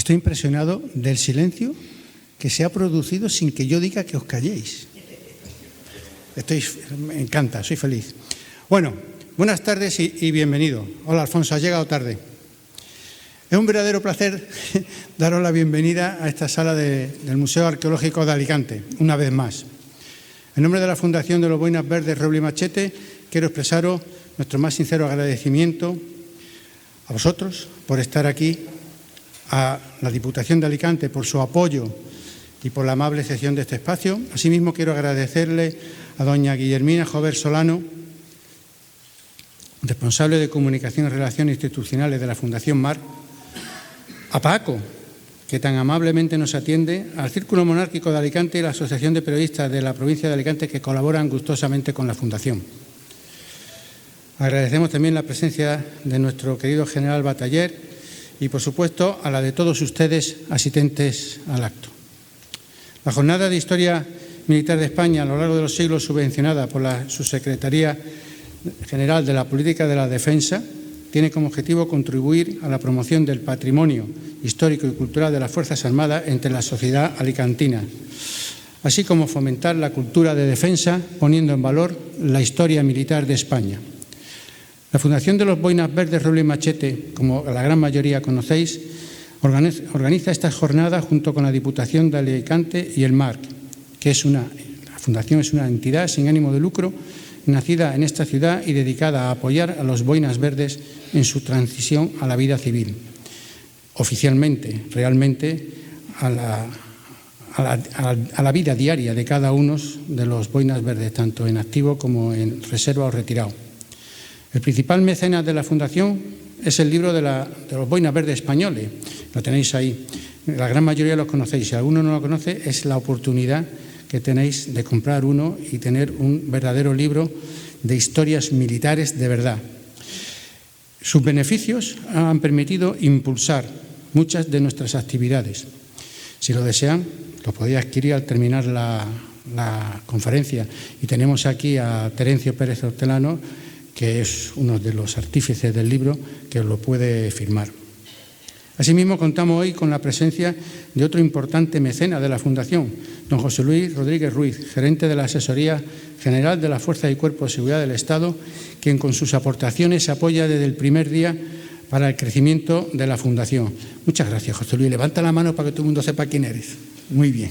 Estoy impresionado del silencio que se ha producido sin que yo diga que os calléis. Me encanta, soy feliz. Bueno, buenas tardes y bienvenido. Hola, Alfonso, has llegado tarde. Es un verdadero placer daros la bienvenida a esta sala del Museo Arqueológico de Alicante, una vez más. En nombre de la Fundación de los Boinas Verdes Roble y Machete, quiero expresaros nuestro más sincero agradecimiento a vosotros por estar aquí, a la Diputación de Alicante por su apoyo y por la amable cesión de este espacio. Asimismo, quiero agradecerle a doña Guillermina Jover Solano, responsable de Comunicación y Relaciones Institucionales de la Fundación MAR, a Paco, que tan amablemente nos atiende, al Círculo Monárquico de Alicante y la Asociación de Periodistas de la provincia de Alicante, que colaboran gustosamente con la Fundación. Agradecemos también la presencia de nuestro querido general Bataller y, por supuesto, a la de todos ustedes asistentes al acto. La Jornada de Historia Militar de España a lo largo de los siglos, subvencionada por la Subsecretaría General de la Política de la Defensa, tiene como objetivo contribuir a la promoción del patrimonio histórico y cultural de las Fuerzas Armadas entre la sociedad alicantina, así como fomentar la cultura de defensa, poniendo en valor la historia militar de España. La Fundación de los Boinas Verdes Roble y Machete, como la gran mayoría conocéis, organiza estas jornadas junto con la Diputación de Alicante y el MARC, que la Fundación es una entidad sin ánimo de lucro, nacida en esta ciudad y dedicada a apoyar a los Boinas Verdes en su transición a la vida civil. Oficialmente, realmente, a la vida diaria de cada uno de los Boinas Verdes, tanto en activo como en reserva o retirado. El principal mecenas de la Fundación es el libro de los Boinas Verdes españoles. Lo tenéis ahí. La gran mayoría los conocéis. Si alguno no lo conoce, es la oportunidad que tenéis de comprar uno y tener un verdadero libro de historias militares de verdad. Sus beneficios han permitido impulsar muchas de nuestras actividades. Si lo desean, lo podéis adquirir al terminar la conferencia. Y tenemos aquí a Terencio Pérez Hortelano, que es uno de los artífices del libro, que os lo puede firmar. Asimismo, contamos hoy con la presencia de otro importante mecena de la Fundación, don José Luis Rodríguez Ruiz, gerente de la Asesoría General de la Fuerza y Cuerpos de Seguridad del Estado, quien con sus aportaciones se apoya desde el primer día para el crecimiento de la Fundación. Muchas gracias, José Luis. Levanta la mano para que todo el mundo sepa quién eres. Muy bien.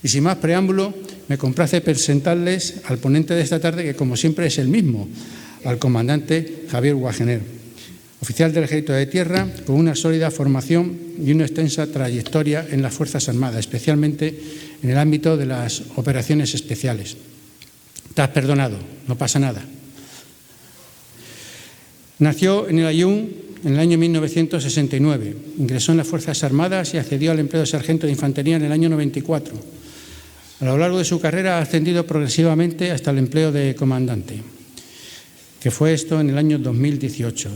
Y sin más preámbulo, me complace presentarles al ponente de esta tarde, que como siempre es el mismo, al comandante Javier Guajener, oficial del Ejército de Tierra, con una sólida formación y una extensa trayectoria en las Fuerzas Armadas, especialmente en el ámbito de las operaciones especiales. Estás perdonado, no pasa nada. Nació en el Aaiún en el año 1969, ingresó en las Fuerzas Armadas y accedió al empleo de sargento de infantería en el año 94. A lo largo de su carrera ha ascendido progresivamente hasta el empleo de comandante, que fue esto en el año 2018,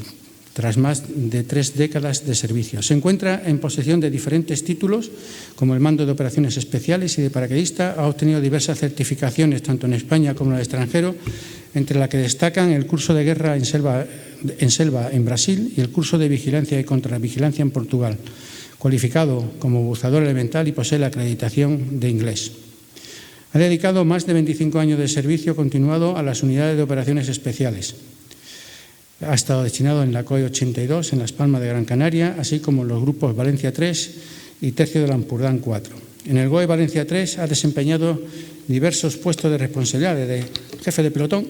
tras más de 3 décadas de servicio. Se encuentra en posesión de diferentes títulos, como el mando de operaciones especiales y de paracaidista. Ha obtenido diversas certificaciones, tanto en España como en el extranjero, entre las que destacan el curso de guerra en selva en Brasil y el curso de vigilancia y contravigilancia en Portugal, cualificado como buzador elemental y posee la acreditación de inglés. Ha dedicado más de 25 años de servicio continuado a las unidades de operaciones especiales. Ha estado destinado en la COE 82, en Las Palmas de Gran Canaria, así como en los grupos Valencia 3 y Tercio del Ampurdán 4. En el GOE Valencia 3 ha desempeñado diversos puestos de responsabilidad, desde jefe de pelotón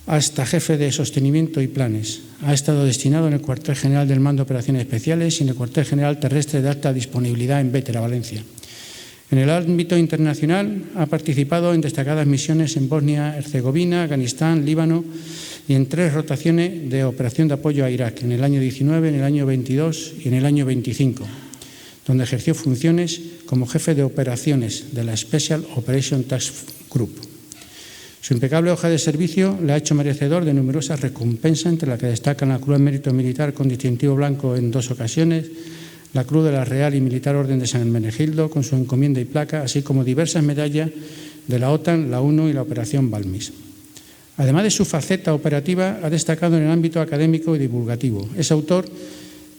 hasta jefe de sostenimiento y planes. Ha estado destinado en el Cuartel General del Mando de Operaciones Especiales y en el Cuartel General Terrestre de Alta Disponibilidad en Vétera, Valencia. En el ámbito internacional ha participado en destacadas misiones en Bosnia, Herzegovina, Afganistán, Líbano y en 3 rotaciones de operación de apoyo a Irak, en el año 19, en el año 22 y en el año 25, donde ejerció funciones como jefe de operaciones de la Special Operation Task Group. Su impecable hoja de servicio le ha hecho merecedor de numerosas recompensas, entre las que destacan la Cruz de Mérito Militar con distintivo blanco en 2 ocasiones, la Cruz de la Real y Militar Orden de San Hermenegildo con su encomienda y placa, así como diversas medallas de la OTAN, la ONU y la Operación Balmis. Además de su faceta operativa, ha destacado en el ámbito académico y divulgativo. Es autor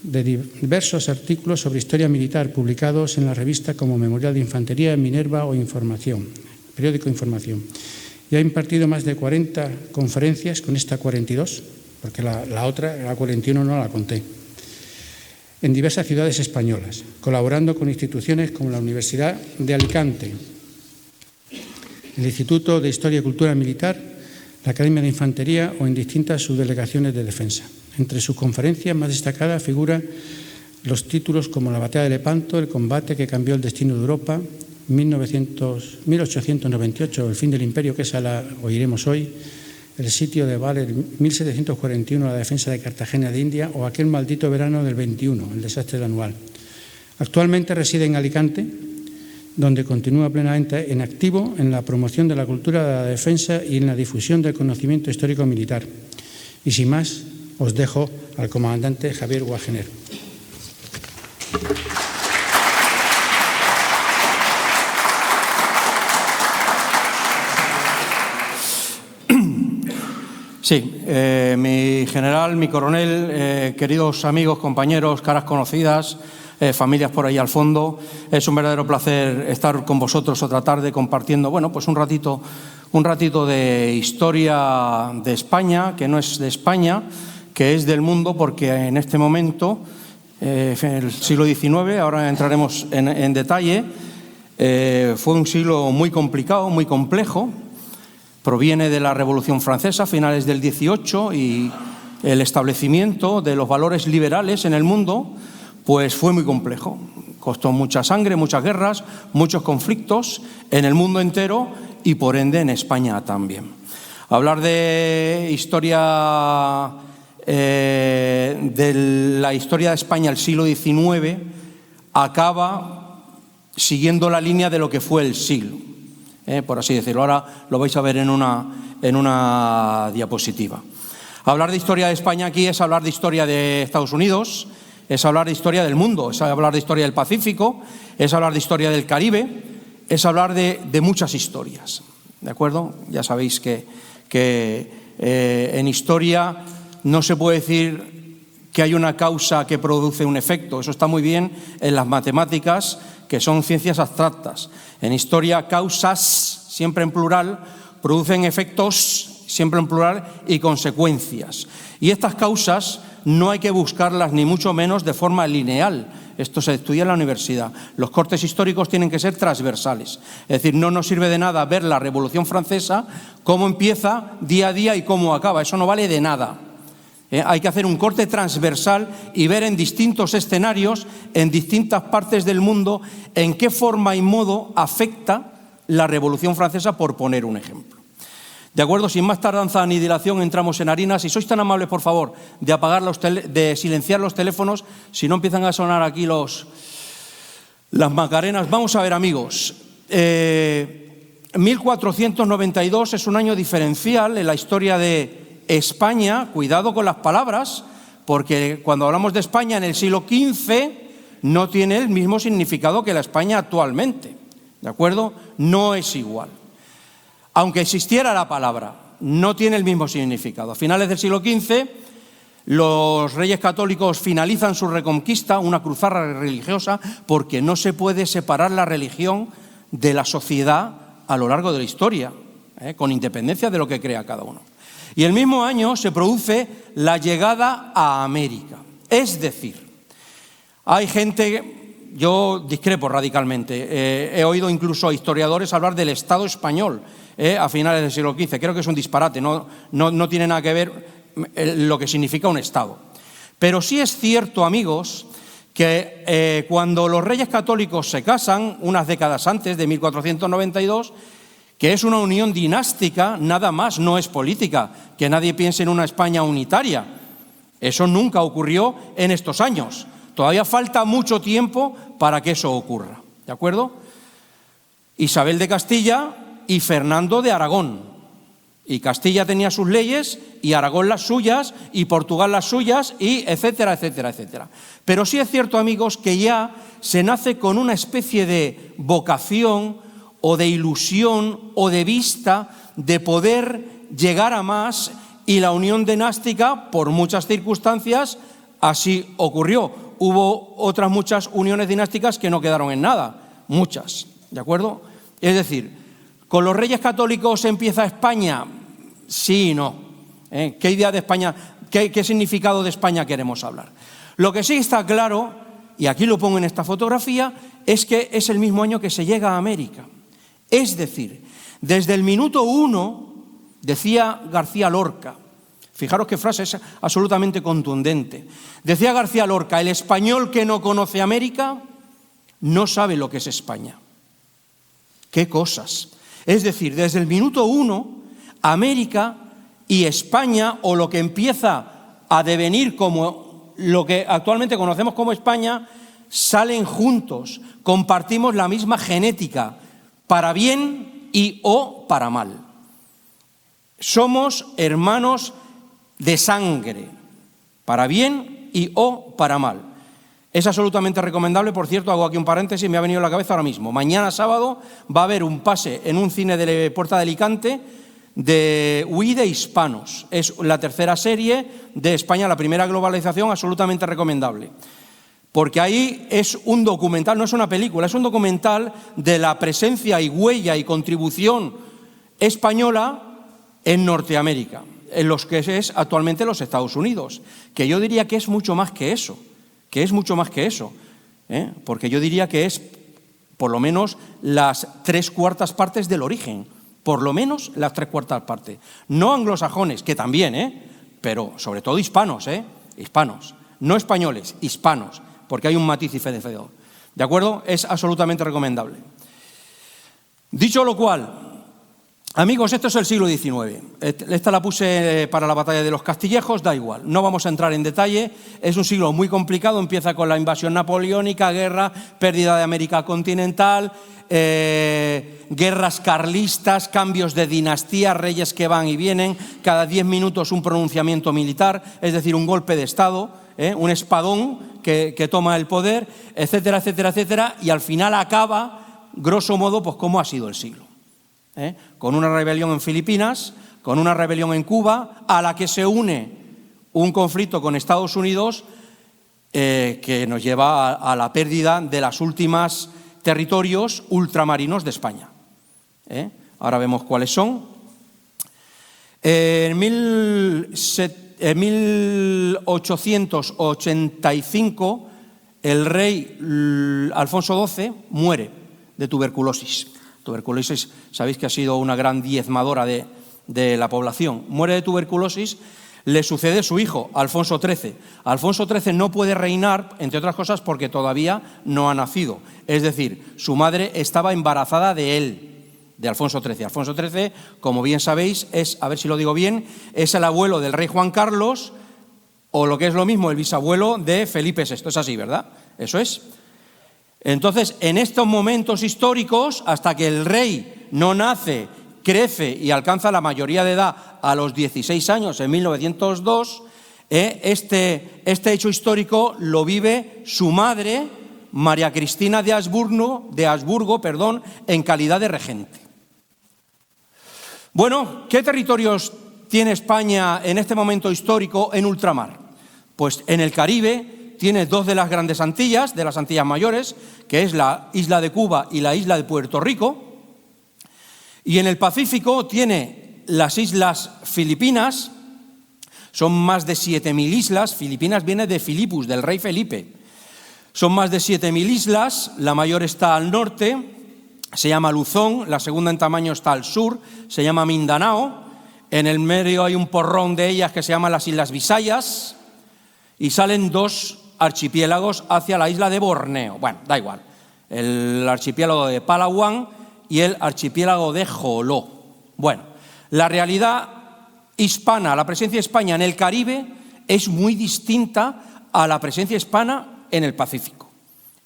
de diversos artículos sobre historia militar publicados en la revista como Memorial de Infantería, Minerva o Información, periódico Información. Y ha impartido más de 40 conferencias, con esta 42, porque la otra, la 41, no la conté, en diversas ciudades españolas, colaborando con instituciones como la Universidad de Alicante, el Instituto de Historia y Cultura Militar, la Academia de Infantería o en distintas subdelegaciones de defensa. Entre sus conferencias más destacadas figuran los títulos como La batalla de Lepanto, el combate que cambió el destino de Europa, 1898, el fin del imperio, que esa la oiremos hoy, el sitio de Valer, 1741, la defensa de Cartagena de India, o aquel maldito verano del 21, el desastre del Anual. Actualmente reside en Alicante, donde continúa plenamente en activo en la promoción de la cultura de la defensa y en la difusión del conocimiento histórico militar. Y sin más, os dejo al comandante Javier Guajenero. Sí, mi general, mi coronel, queridos amigos, compañeros, caras conocidas, familias por ahí al fondo, es un verdadero placer estar con vosotros otra tarde compartiendo, bueno, pues un ratito de historia de España, que no es de España, que es del mundo, porque en este momento, en el siglo XIX, ahora entraremos en detalle, fue un siglo muy complicado, muy complejo. Proviene de la Revolución Francesa, finales del XVIII, y el establecimiento de los valores liberales en el mundo, pues fue muy complejo. Costó mucha sangre, muchas guerras, muchos conflictos en el mundo entero y, por ende, en España también. Hablar de historia, de la historia de España del siglo XIX, acaba siguiendo la línea de lo que fue el siglo. Por así decirlo. Ahora lo vais a ver en una diapositiva. Hablar de historia de España aquí es hablar de historia de Estados Unidos, es hablar de historia del mundo, es hablar de historia del Pacífico, es hablar de historia del Caribe, es hablar de muchas historias. ¿De acuerdo? Ya sabéis que en historia no se puede decir que hay una causa que produce un efecto. Eso está muy bien en las matemáticas, que son ciencias abstractas. En historia, causas, siempre en plural, producen efectos, siempre en plural, y consecuencias. Y estas causas no hay que buscarlas ni mucho menos de forma lineal. Esto se estudia en la universidad. Los cortes históricos tienen que ser transversales. Es decir, no nos sirve de nada ver la Revolución Francesa, cómo empieza día a día y cómo acaba. Eso no vale de nada. Hay que hacer un corte transversal y ver en distintos escenarios, en distintas partes del mundo, en qué forma y modo afecta la Revolución Francesa, por poner un ejemplo. De acuerdo, sin más tardanza ni dilación, entramos en harina. Si sois tan amables, por favor, de silenciar los teléfonos, si no empiezan a sonar aquí las macarenas. Vamos a ver, amigos. 1492 es un año diferencial en la historia de España. Cuidado con las palabras, porque cuando hablamos de España en el siglo XV no tiene el mismo significado que la España actualmente, ¿de acuerdo? No es igual. Aunque existiera la palabra, no tiene el mismo significado. A finales del siglo XV, los reyes católicos finalizan su reconquista, una cruzada religiosa, porque no se puede separar la religión de la sociedad a lo largo de la historia, con independencia de lo que crea cada uno. Y el mismo año se produce la llegada a América. Es decir, hay gente, yo discrepo radicalmente, he oído incluso a historiadores hablar del Estado español a finales del siglo XV. Creo que es un disparate, no tiene nada que ver lo que significa un Estado. Pero sí es cierto, amigos, que cuando los reyes católicos se casan, unas décadas antes de 1492, que es una unión dinástica, nada más, no es política, que nadie piense en una España unitaria. Eso nunca ocurrió en estos años. Todavía falta mucho tiempo para que eso ocurra, ¿de acuerdo? Isabel de Castilla y Fernando de Aragón. Y Castilla tenía sus leyes, y Aragón las suyas, y Portugal las suyas, y etcétera, etcétera, etcétera. Pero sí es cierto, amigos, que ya se nace con una especie de vocación o de ilusión o de vista de poder llegar a más, y la unión dinástica, por muchas circunstancias, así ocurrió. Hubo otras muchas uniones dinásticas que no quedaron en nada, muchas, ¿de acuerdo? Es decir, ¿con los reyes católicos empieza España? Sí y no. ¿Qué idea de España, qué significado de España queremos hablar? Lo que sí está claro, y aquí lo pongo en esta fotografía, es que es el mismo año que se llega a América. Es decir, desde el minuto 1, decía García Lorca, fijaros qué frase es absolutamente contundente, decía García Lorca, el español que no conoce América no sabe lo que es España. ¡Qué cosas! Es decir, desde el minuto 1, América y España, o lo que empieza a devenir como lo que actualmente conocemos como España, salen juntos, compartimos la misma genética, para bien y o para mal. Somos hermanos de sangre, para bien y o para mal. Es absolutamente recomendable, por cierto, hago aquí un paréntesis, me ha venido a la cabeza ahora mismo. Mañana sábado va a haber un pase en un cine de Puerta de Alicante de Huí de Hispanos. Es la tercera serie de España, la primera globalización, absolutamente recomendable. Porque ahí es un documental, no es una película, es un documental de la presencia y huella y contribución española en Norteamérica, en los que es actualmente los Estados Unidos, que yo diría que es mucho más que eso, porque yo diría que es por lo menos las 3/4 partes del origen, por lo menos las 3/4 partes. No anglosajones, que también, pero sobre todo hispanos, no españoles, hispanos, porque hay un matiz diferenciador. ¿De acuerdo? Es absolutamente recomendable. Dicho lo cual, amigos, esto es el siglo XIX. Esta la puse para la batalla de los Castillejos, da igual, no vamos a entrar en detalle. Es un siglo muy complicado, empieza con la invasión napoleónica, guerra, pérdida de América continental, guerras carlistas, cambios de dinastía, reyes que van y vienen, cada 10 minutos un pronunciamiento militar, es decir, un golpe de Estado, un espadón que toma el poder, etcétera, etcétera, etcétera, y al final acaba, grosso modo, pues cómo ha sido el siglo. Con una rebelión en Filipinas, con una rebelión en Cuba, a la que se une un conflicto con Estados Unidos que nos lleva a la pérdida de los últimos territorios ultramarinos de España. Ahora vemos cuáles son. En 1885 el rey Alfonso XII muere de tuberculosis. Tuberculosis, sabéis que ha sido una gran diezmadora de la población. Muere de tuberculosis, le sucede su hijo, Alfonso XIII. Alfonso XIII no puede reinar, entre otras cosas, porque todavía no ha nacido. Es decir, su madre estaba embarazada de él, de Alfonso XIII. Alfonso XIII, como bien sabéis, es, a ver si lo digo bien, es el abuelo del rey Juan Carlos, o lo que es lo mismo, el bisabuelo de Felipe VI. Es así, ¿verdad? Eso es. Entonces, en estos momentos históricos, hasta que el rey no nace, crece y alcanza la mayoría de edad a los 16 años, en 1902, este hecho histórico lo vive su madre, María Cristina de Habsburgo, en calidad de regente. Bueno, ¿qué territorios tiene España en este momento histórico en ultramar? Pues en el Caribe tiene dos de las grandes Antillas, de las Antillas Mayores, que es la isla de Cuba y la isla de Puerto Rico. Y en el Pacífico tiene las islas Filipinas, son más de 7.000 islas. Filipinas viene de Filipus, del rey Felipe. Son más de 7.000 islas, la mayor está al norte, se llama Luzón, la segunda en tamaño está al sur, se llama Mindanao. En el medio hay un porrón de ellas que se llaman las Islas Visayas, y salen dos archipiélagos hacia la isla de Borneo. Bueno, da igual, el archipiélago de Palawan y el archipiélago de Joló. Bueno, la realidad hispana, la presencia de España en el Caribe es muy distinta a la presencia hispana en el Pacífico,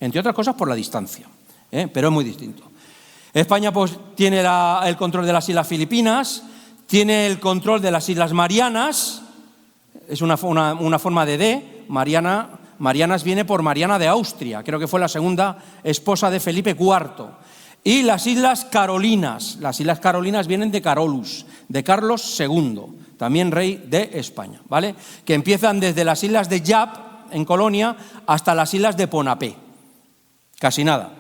entre otras cosas por la distancia, pero es muy distinto. España pues tiene el control de las Islas Filipinas, tiene el control de las Islas Marianas, es una forma de D, Marianas viene por Mariana de Austria, creo que fue la segunda esposa de Felipe IV. Y las Islas Carolinas vienen de Carolus, de Carlos II, también rey de España, ¿vale? Que empiezan desde las islas de Yap, en Colonia, hasta las islas de Ponapé. Casi nada.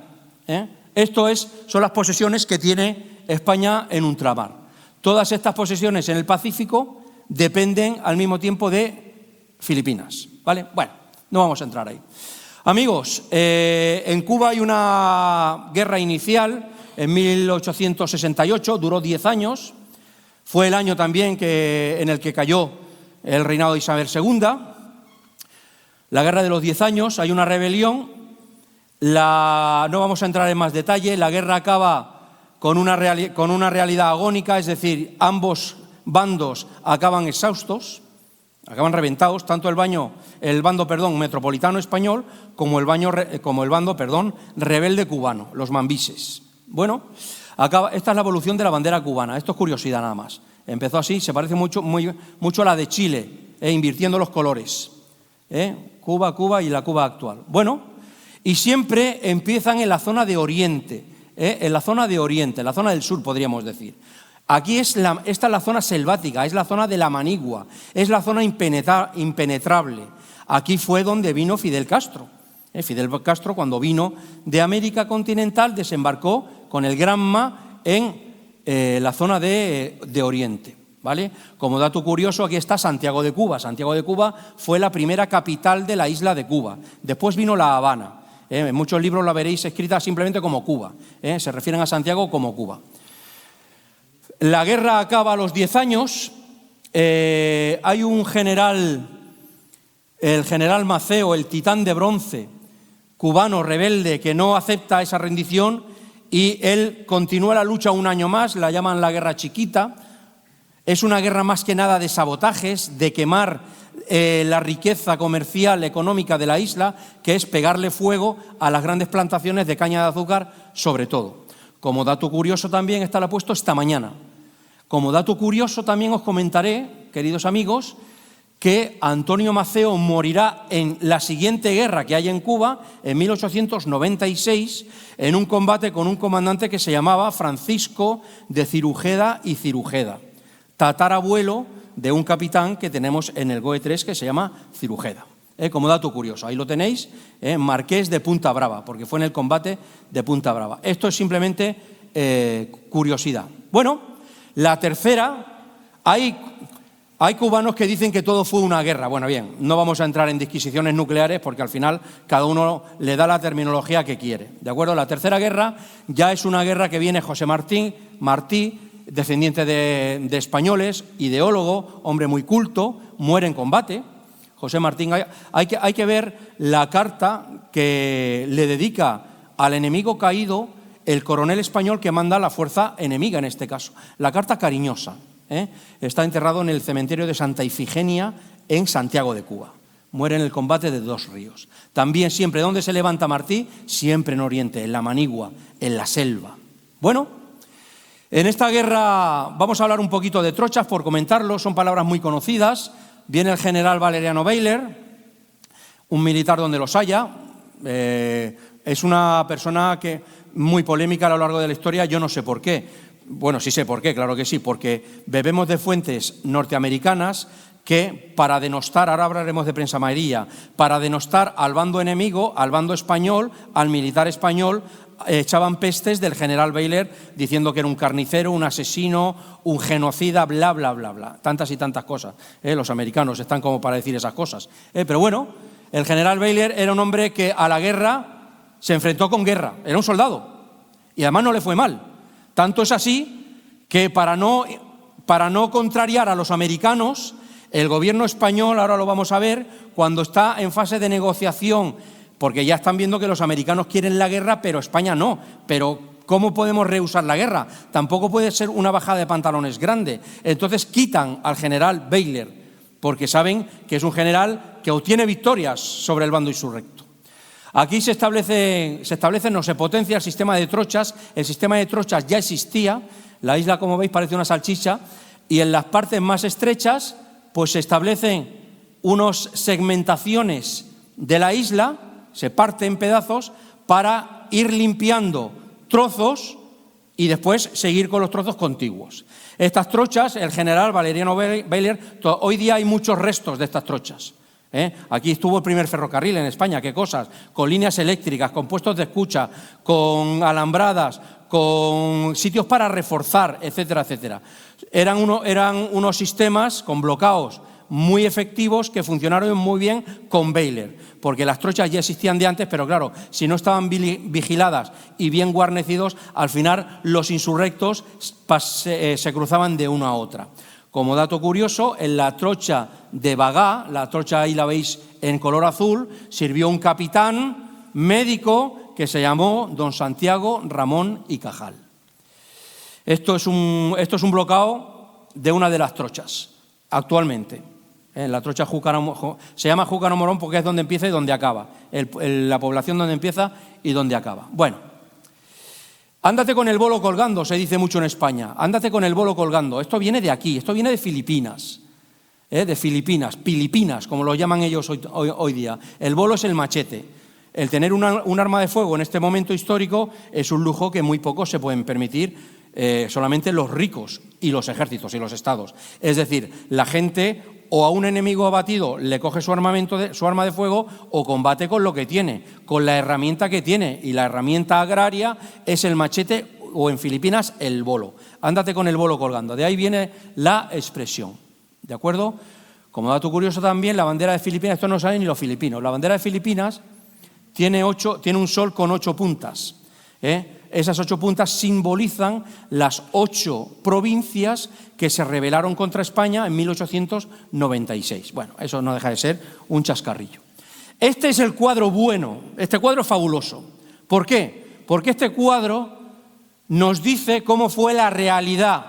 Esto son las posesiones que tiene España en ultramar. Todas estas posesiones en el Pacífico dependen al mismo tiempo de Filipinas, ¿vale? Bueno, no vamos a entrar ahí. Amigos, en Cuba hay una guerra inicial en 1868, duró 10 años. Fue el año también en el que cayó el reinado de Isabel II. La guerra de los 10 años, hay una rebelión. No vamos a entrar en más detalle. La guerra acaba con una realidad agónica, es decir, ambos bandos acaban exhaustos, acaban reventados, tanto el bando metropolitano español como el bando rebelde cubano, los mambises. Bueno, esta es la evolución de la bandera cubana. Esto es curiosidad nada más. Empezó así, se parece mucho a la de Chile, invirtiendo los colores. Cuba y la Cuba actual. Bueno, y siempre empiezan en la zona de Oriente, en la zona del sur, podríamos decir. Aquí esta es la zona selvática, es la zona de la manigua, es la zona impenetrable. Aquí fue donde vino Fidel Castro. Fidel Castro, cuando vino de América continental, desembarcó con el Granma en la zona de Oriente, ¿vale? Como dato curioso, aquí está Santiago de Cuba. Santiago de Cuba fue la primera capital de la isla de Cuba. Después vino La Habana. En muchos libros la veréis escrita simplemente como Cuba. Se refieren a Santiago como Cuba. La guerra acaba a los 10 años. Hay un general, el general Maceo, el titán de bronce, cubano rebelde, que no acepta esa rendición y él continúa la lucha un año más, la llaman la guerra chiquita. Es una guerra más que nada de sabotajes, de quemar la riqueza comercial, económica de la isla, que es pegarle fuego a las grandes plantaciones de caña de azúcar, sobre todo. Como dato curioso también, lo he puesto esta mañana. Como dato curioso también os comentaré, queridos amigos, que Antonio Maceo morirá en la siguiente guerra que hay en Cuba, en 1896, en un combate con un comandante que se llamaba Francisco de Cirujeda y Cirujeda, tatarabuelo de un capitán que tenemos en el GOE 3 que se llama Cirujeda. Como dato curioso, ahí lo tenéis, Marqués de Punta Brava, porque fue en el combate de Punta Brava. Esto es simplemente curiosidad. Bueno, la tercera, hay cubanos que dicen que todo fue una guerra. Bueno, bien, no vamos a entrar en disquisiciones nucleares porque al final cada uno le da la terminología que quiere. ¿De acuerdo? La tercera guerra ya es una guerra que viene José Martí, descendiente de españoles, ideólogo, hombre muy culto, muere en combate. José Martín, hay que ver la carta que le dedica al enemigo caído el coronel español que manda la fuerza enemiga en este caso. La carta cariñosa. Está enterrado en el cementerio de Santa Ifigenia en Santiago de Cuba. Muere en el combate de Dos Ríos. También siempre, ¿dónde se levanta Martí? Siempre en Oriente, en la manigua, en la selva. Bueno, en esta guerra vamos a hablar un poquito de trochas por comentarlo, son palabras muy conocidas. Viene el general Valeriano Bayler, un militar donde los haya. Es una persona muy polémica a lo largo de la historia, yo no sé por qué. Bueno, sí sé por qué, claro que sí, porque bebemos de fuentes norteamericanas que para denostar, ahora hablaremos de prensa amarilla, para denostar al bando enemigo, al bando español, al militar español, echaban pestes del general Bayler diciendo que era un carnicero, un asesino, un genocida, bla, bla, bla, bla. Tantas y tantas cosas. Los americanos están como para decir esas cosas. Pero bueno, el general Bayler era un hombre que a la guerra se enfrentó con guerra, era un soldado y además no le fue mal. Tanto es así que para no contrariar a los americanos, el gobierno español, ahora lo vamos a ver, cuando está en fase de negociación, porque ya están viendo que los americanos quieren la guerra, pero España no. Pero ¿cómo podemos rehusar la guerra? Tampoco puede ser una bajada de pantalones grande. Entonces quitan al general Bayler, porque saben que es un general que obtiene victorias sobre el bando insurrecto. Aquí se potencia el sistema de trochas. El sistema de trochas ya existía. La isla, como veis, parece una salchicha. Y en las partes más estrechas, pues se establecen unas segmentaciones de la isla, se parte en pedazos para ir limpiando trozos y después seguir con los trozos contiguos. Estas trochas, el general Valeriano Bayler, hoy día hay muchos restos de estas trochas. Aquí estuvo el primer ferrocarril en España, ¿qué cosas? Con líneas eléctricas, con puestos de escucha, con alambradas, con sitios para reforzar, etcétera, etcétera. Eran unos sistemas con bloqueos muy efectivos que funcionaron muy bien con Baylor, porque las trochas ya existían de antes, pero claro, si no estaban vigiladas y bien guarnecidos, al final los insurrectos se cruzaban de una a otra. Como dato curioso, en la trocha de Bagá, la trocha ahí la veis en color azul, sirvió un capitán médico que se llamó don Santiago Ramón y Cajal. Esto es un bloqueo de una de las trochas, actualmente. La trocha se llama Júcaro Morón porque es donde empieza y donde acaba, la población donde empieza y donde acaba. Bueno, ándate con el bolo colgando, se dice mucho en España, ándate con el bolo colgando. Esto viene de aquí, esto viene de Filipinas, Pilipinas, como lo llaman ellos hoy día. El bolo es el machete. El tener un arma de fuego en este momento histórico es un lujo que muy pocos se pueden permitir, solamente los ricos y los ejércitos y los estados. Es decir, la gente o a un enemigo abatido le coge su arma de fuego o combate con lo que tiene, con la herramienta que tiene. Y la herramienta agraria es el machete o en Filipinas el bolo. Ándate con el bolo colgando. De ahí viene la expresión. ¿De acuerdo? Como dato curioso también, la bandera de Filipinas, esto no saben ni los filipinos, la bandera de Filipinas tiene un sol con 8 puntas. Esas 8 puntas simbolizan las 8 provincias que se rebelaron contra España en 1896. Bueno, eso no deja de ser un chascarrillo. Este es el cuadro bueno, este cuadro es fabuloso. ¿Por qué? Porque este cuadro nos dice cómo fue la realidad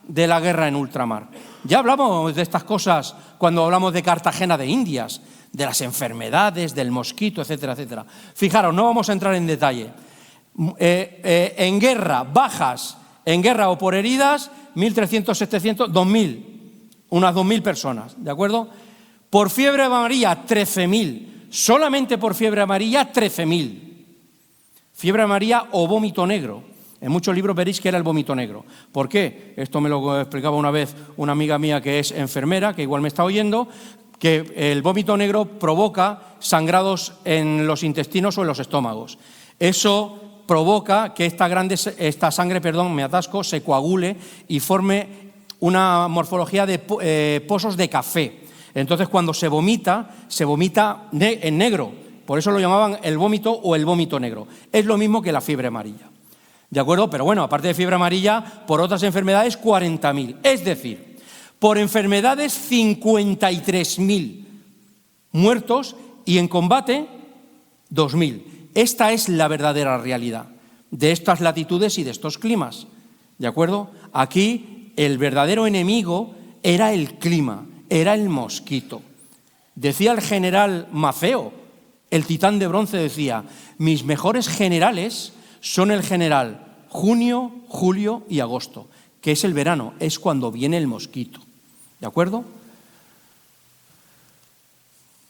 de la guerra en ultramar. Ya hablamos de estas cosas cuando hablamos de Cartagena de Indias, de las enfermedades, del mosquito, etcétera, etcétera. Fijaros, no vamos a entrar en detalle. En guerra, bajas, en guerra o por heridas, 1.300, 700, 2.000, unas 2.000 personas, ¿de acuerdo? Por fiebre amarilla, 13.000, solamente por fiebre amarilla, 13.000. Fiebre amarilla o vómito negro. En muchos libros veréis que era el vómito negro. ¿Por qué? Esto me lo explicaba una vez una amiga mía que es enfermera, que igual me está oyendo, que el vómito negro provoca sangrados en los intestinos o en los estómagos. Eso provoca que esta sangre, se coagule y forme una morfología de pozos de café. Entonces, cuando se vomita en negro. Por eso lo llamaban el vómito o el vómito negro. Es lo mismo que la fiebre amarilla. ¿De acuerdo? Pero bueno, aparte de fiebre amarilla, por otras enfermedades, 40.000. Es decir, por enfermedades, 53.000 muertos y en combate, 2.000. Esta es la verdadera realidad de estas latitudes y de estos climas, ¿de acuerdo? Aquí el verdadero enemigo era el clima, era el mosquito. Decía el general Maceo, el titán de bronce, decía, mis mejores generales son el general junio, julio y agosto, que es el verano, es cuando viene el mosquito, ¿de acuerdo?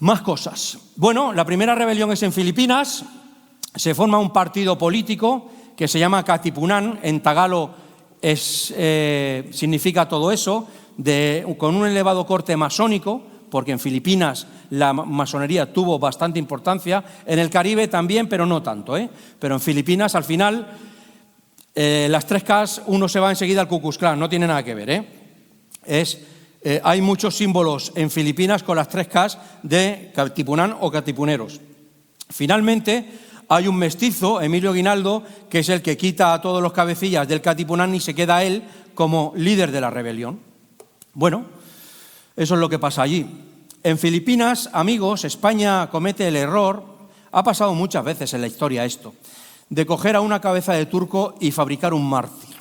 Más cosas. Bueno, la primera rebelión es en Filipinas. Se forma un partido político que se llama Katipunan, en tagalo significa todo eso, con un elevado corte masónico, porque en Filipinas la masonería tuvo bastante importancia, en el Caribe también, pero no tanto, Pero en Filipinas, al final, las 3 Ks, uno se va enseguida al Ku Klux Klan, no tiene nada que ver, hay muchos símbolos en Filipinas con las 3 Ks de Katipunan o katipuneros. Finalmente, hay un mestizo, Emilio Aguinaldo, que es el que quita a todos los cabecillas del Katipunan y se queda él como líder de la rebelión. Bueno, eso es lo que pasa allí. En Filipinas, amigos, España comete el error, ha pasado muchas veces en la historia esto, de coger a una cabeza de turco y fabricar un mártir.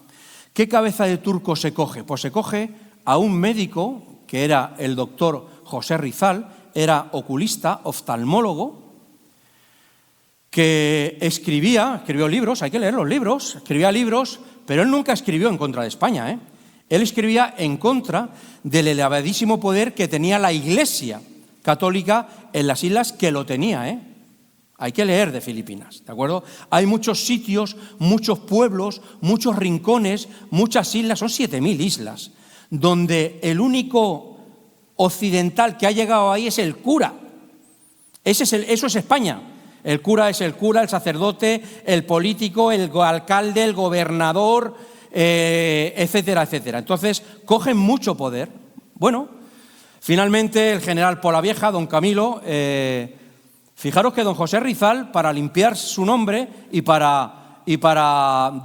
¿Qué cabeza de turco se coge? Pues se coge a un médico, que era el doctor José Rizal, era oculista, oftalmólogo, que escribió libros, hay que leer los libros, escribía libros, pero él nunca escribió en contra de España, Él escribía en contra del elevadísimo poder que tenía la Iglesia católica en las islas, que lo tenía, Hay que leer de Filipinas, ¿de acuerdo? Hay muchos sitios, muchos pueblos, muchos rincones, muchas islas, son 7.000 islas, donde el único occidental que ha llegado ahí es el cura Eso es España. El cura es el cura, el sacerdote, el político, el alcalde, el gobernador, etcétera, etcétera. Entonces, cogen mucho poder. Bueno, finalmente el general Polavieja, don Camilo, fijaros que don José Rizal, para limpiar su nombre y para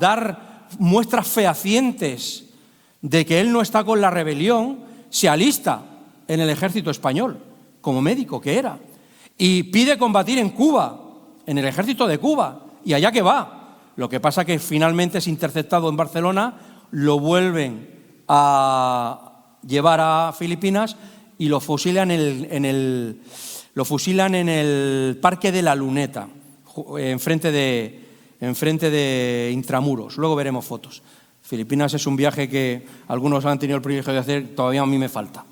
dar muestras fehacientes de que él no está con la rebelión, se alista en el ejército español, como médico que era, y pide combatir en Cuba, en el ejército de Cuba, y allá que va. Lo que pasa que finalmente es interceptado en Barcelona, lo vuelven a llevar a Filipinas y lo fusilan en el Parque de la Luneta, enfrente de Intramuros. Luego veremos fotos. Filipinas es un viaje que algunos han tenido el privilegio de hacer, todavía a mí me falta.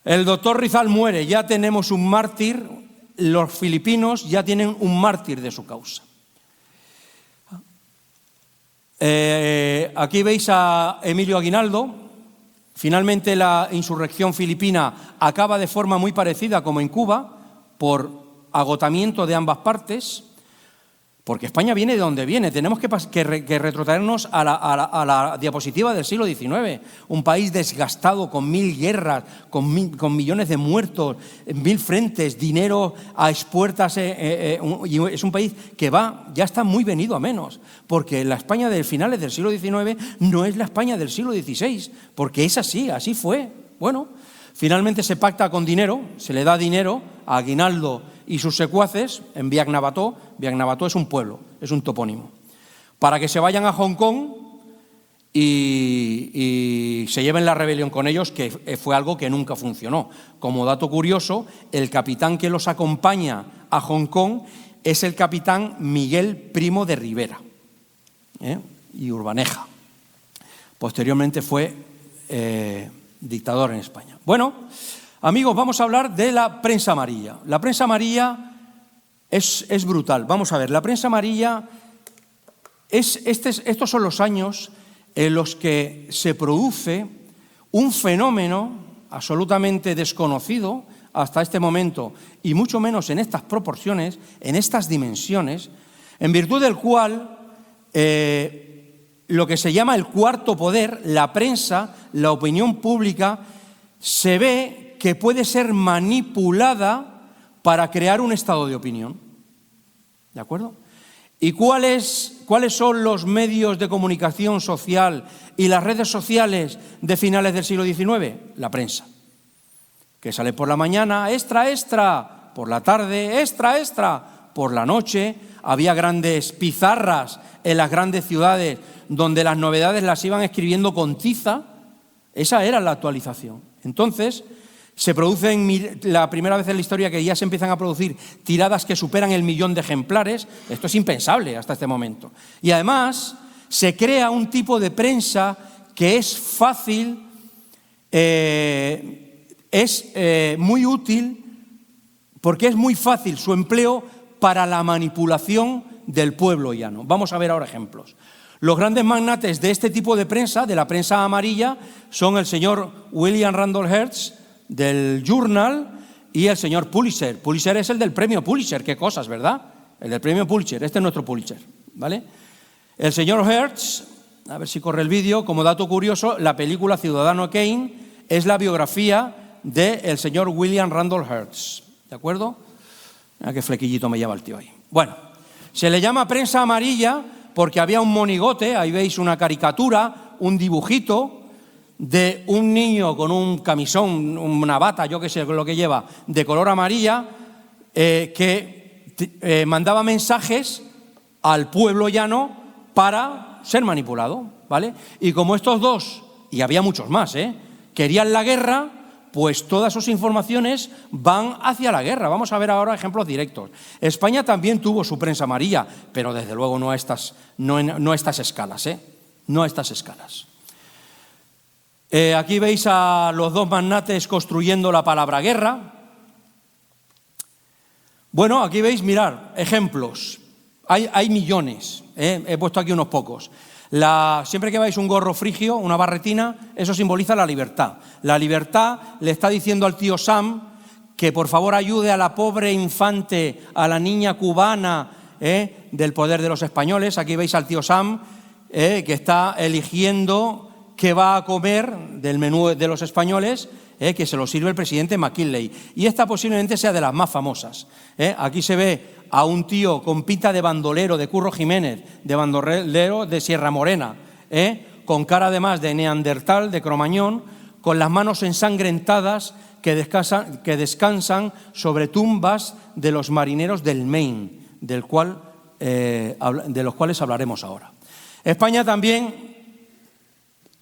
El doctor Rizal muere, ya tenemos un mártir, los filipinos ya tienen un mártir de su causa. Aquí veis a Emilio Aguinaldo. Finalmente la insurrección filipina acaba de forma muy parecida como en Cuba, por agotamiento de ambas partes, porque España viene de donde viene. Tenemos que retrotraernos a la diapositiva del siglo XIX, un país desgastado con 1000 guerras, con millones de muertos, 1000 frentes, dinero a expuertas, y es un país que ya está muy venido a menos, porque la España de finales del siglo XIX no es la España del siglo XVI, porque es así fue. Bueno, finalmente se pacta con dinero, se le da dinero a Aguinaldo y sus secuaces en Biak-Navato. Biak-Navato es un pueblo, es un topónimo, para que se vayan a Hong Kong y se lleven la rebelión con ellos, que fue algo que nunca funcionó. Como dato curioso, el capitán que los acompaña a Hong Kong es el capitán Miguel Primo de Rivera y Urbaneja. Posteriormente fue dictador en España. Bueno, amigos, vamos a hablar de la prensa amarilla. La prensa amarilla es brutal. Vamos a ver, la prensa amarilla, estos son los años en los que se produce un fenómeno absolutamente desconocido hasta este momento, y mucho menos en estas proporciones, en estas dimensiones, en virtud del cual lo que se llama el cuarto poder, la prensa, la opinión pública, se ve que puede ser manipulada para crear un estado de opinión. ¿De acuerdo? ¿Y cuáles son los medios de comunicación social y las redes sociales de finales del siglo XIX? La prensa, que sale por la mañana, extra, extra, por la tarde, extra, extra, por la noche. Había grandes pizarras en las grandes ciudades donde las novedades las iban escribiendo con tiza. Esa era la actualización. Entonces, se producen la primera vez en la historia que ya se empiezan a producir tiradas que superan el 1.000.000 de ejemplares. Esto es impensable hasta este momento. Y además se crea un tipo de prensa que es fácil, muy útil, porque es muy fácil su empleo para la manipulación del pueblo llano. Vamos a ver ahora ejemplos. Los grandes magnates de este tipo de prensa, de la prensa amarilla, son el señor William Randolph Hearst, del Journal, y el señor Pulitzer. Pulitzer es el del premio Pulitzer, qué cosas, ¿verdad? El del premio Pulitzer, este es nuestro Pulitzer, ¿vale? El señor Hearst, a ver si corre el vídeo, como dato curioso, la película Ciudadano Kane es la biografía del señor William Randolph Hearst, ¿de acuerdo? Mira qué flequillito me lleva el tío ahí. Bueno, se le llama prensa amarilla porque había un monigote, ahí veis una caricatura, un dibujito de un niño con un camisón, una bata, yo qué sé lo que lleva, de color amarilla, que mandaba mensajes al pueblo llano para ser manipulado, ¿vale? Y como estos dos, y había muchos más, querían la guerra, pues todas sus informaciones van hacia la guerra. Vamos a ver ahora ejemplos directos. España también tuvo su prensa amarilla, pero desde luego no a estas escalas, no a estas escalas. Aquí veis a los dos magnates construyendo la palabra guerra. Bueno, aquí veis, mirad, ejemplos. Hay millones, he puesto aquí unos pocos. Siempre que veis un gorro frigio, una barretina, eso simboliza la libertad. La libertad le está diciendo al tío Sam que por favor ayude a la pobre infante, a la niña cubana del poder de los españoles. Aquí veis al tío Sam, que está eligiendo qué va a comer del menú de los españoles, que se lo sirve el presidente McKinley. Y esta posiblemente sea de las más famosas. Aquí se ve a un tío con pinta de bandolero, de Curro Jiménez, de bandolero de Sierra Morena, con cara además de neandertal, de Cromañón, con las manos ensangrentadas que descansan sobre tumbas de los marineros del Maine, de los cuales hablaremos ahora. España también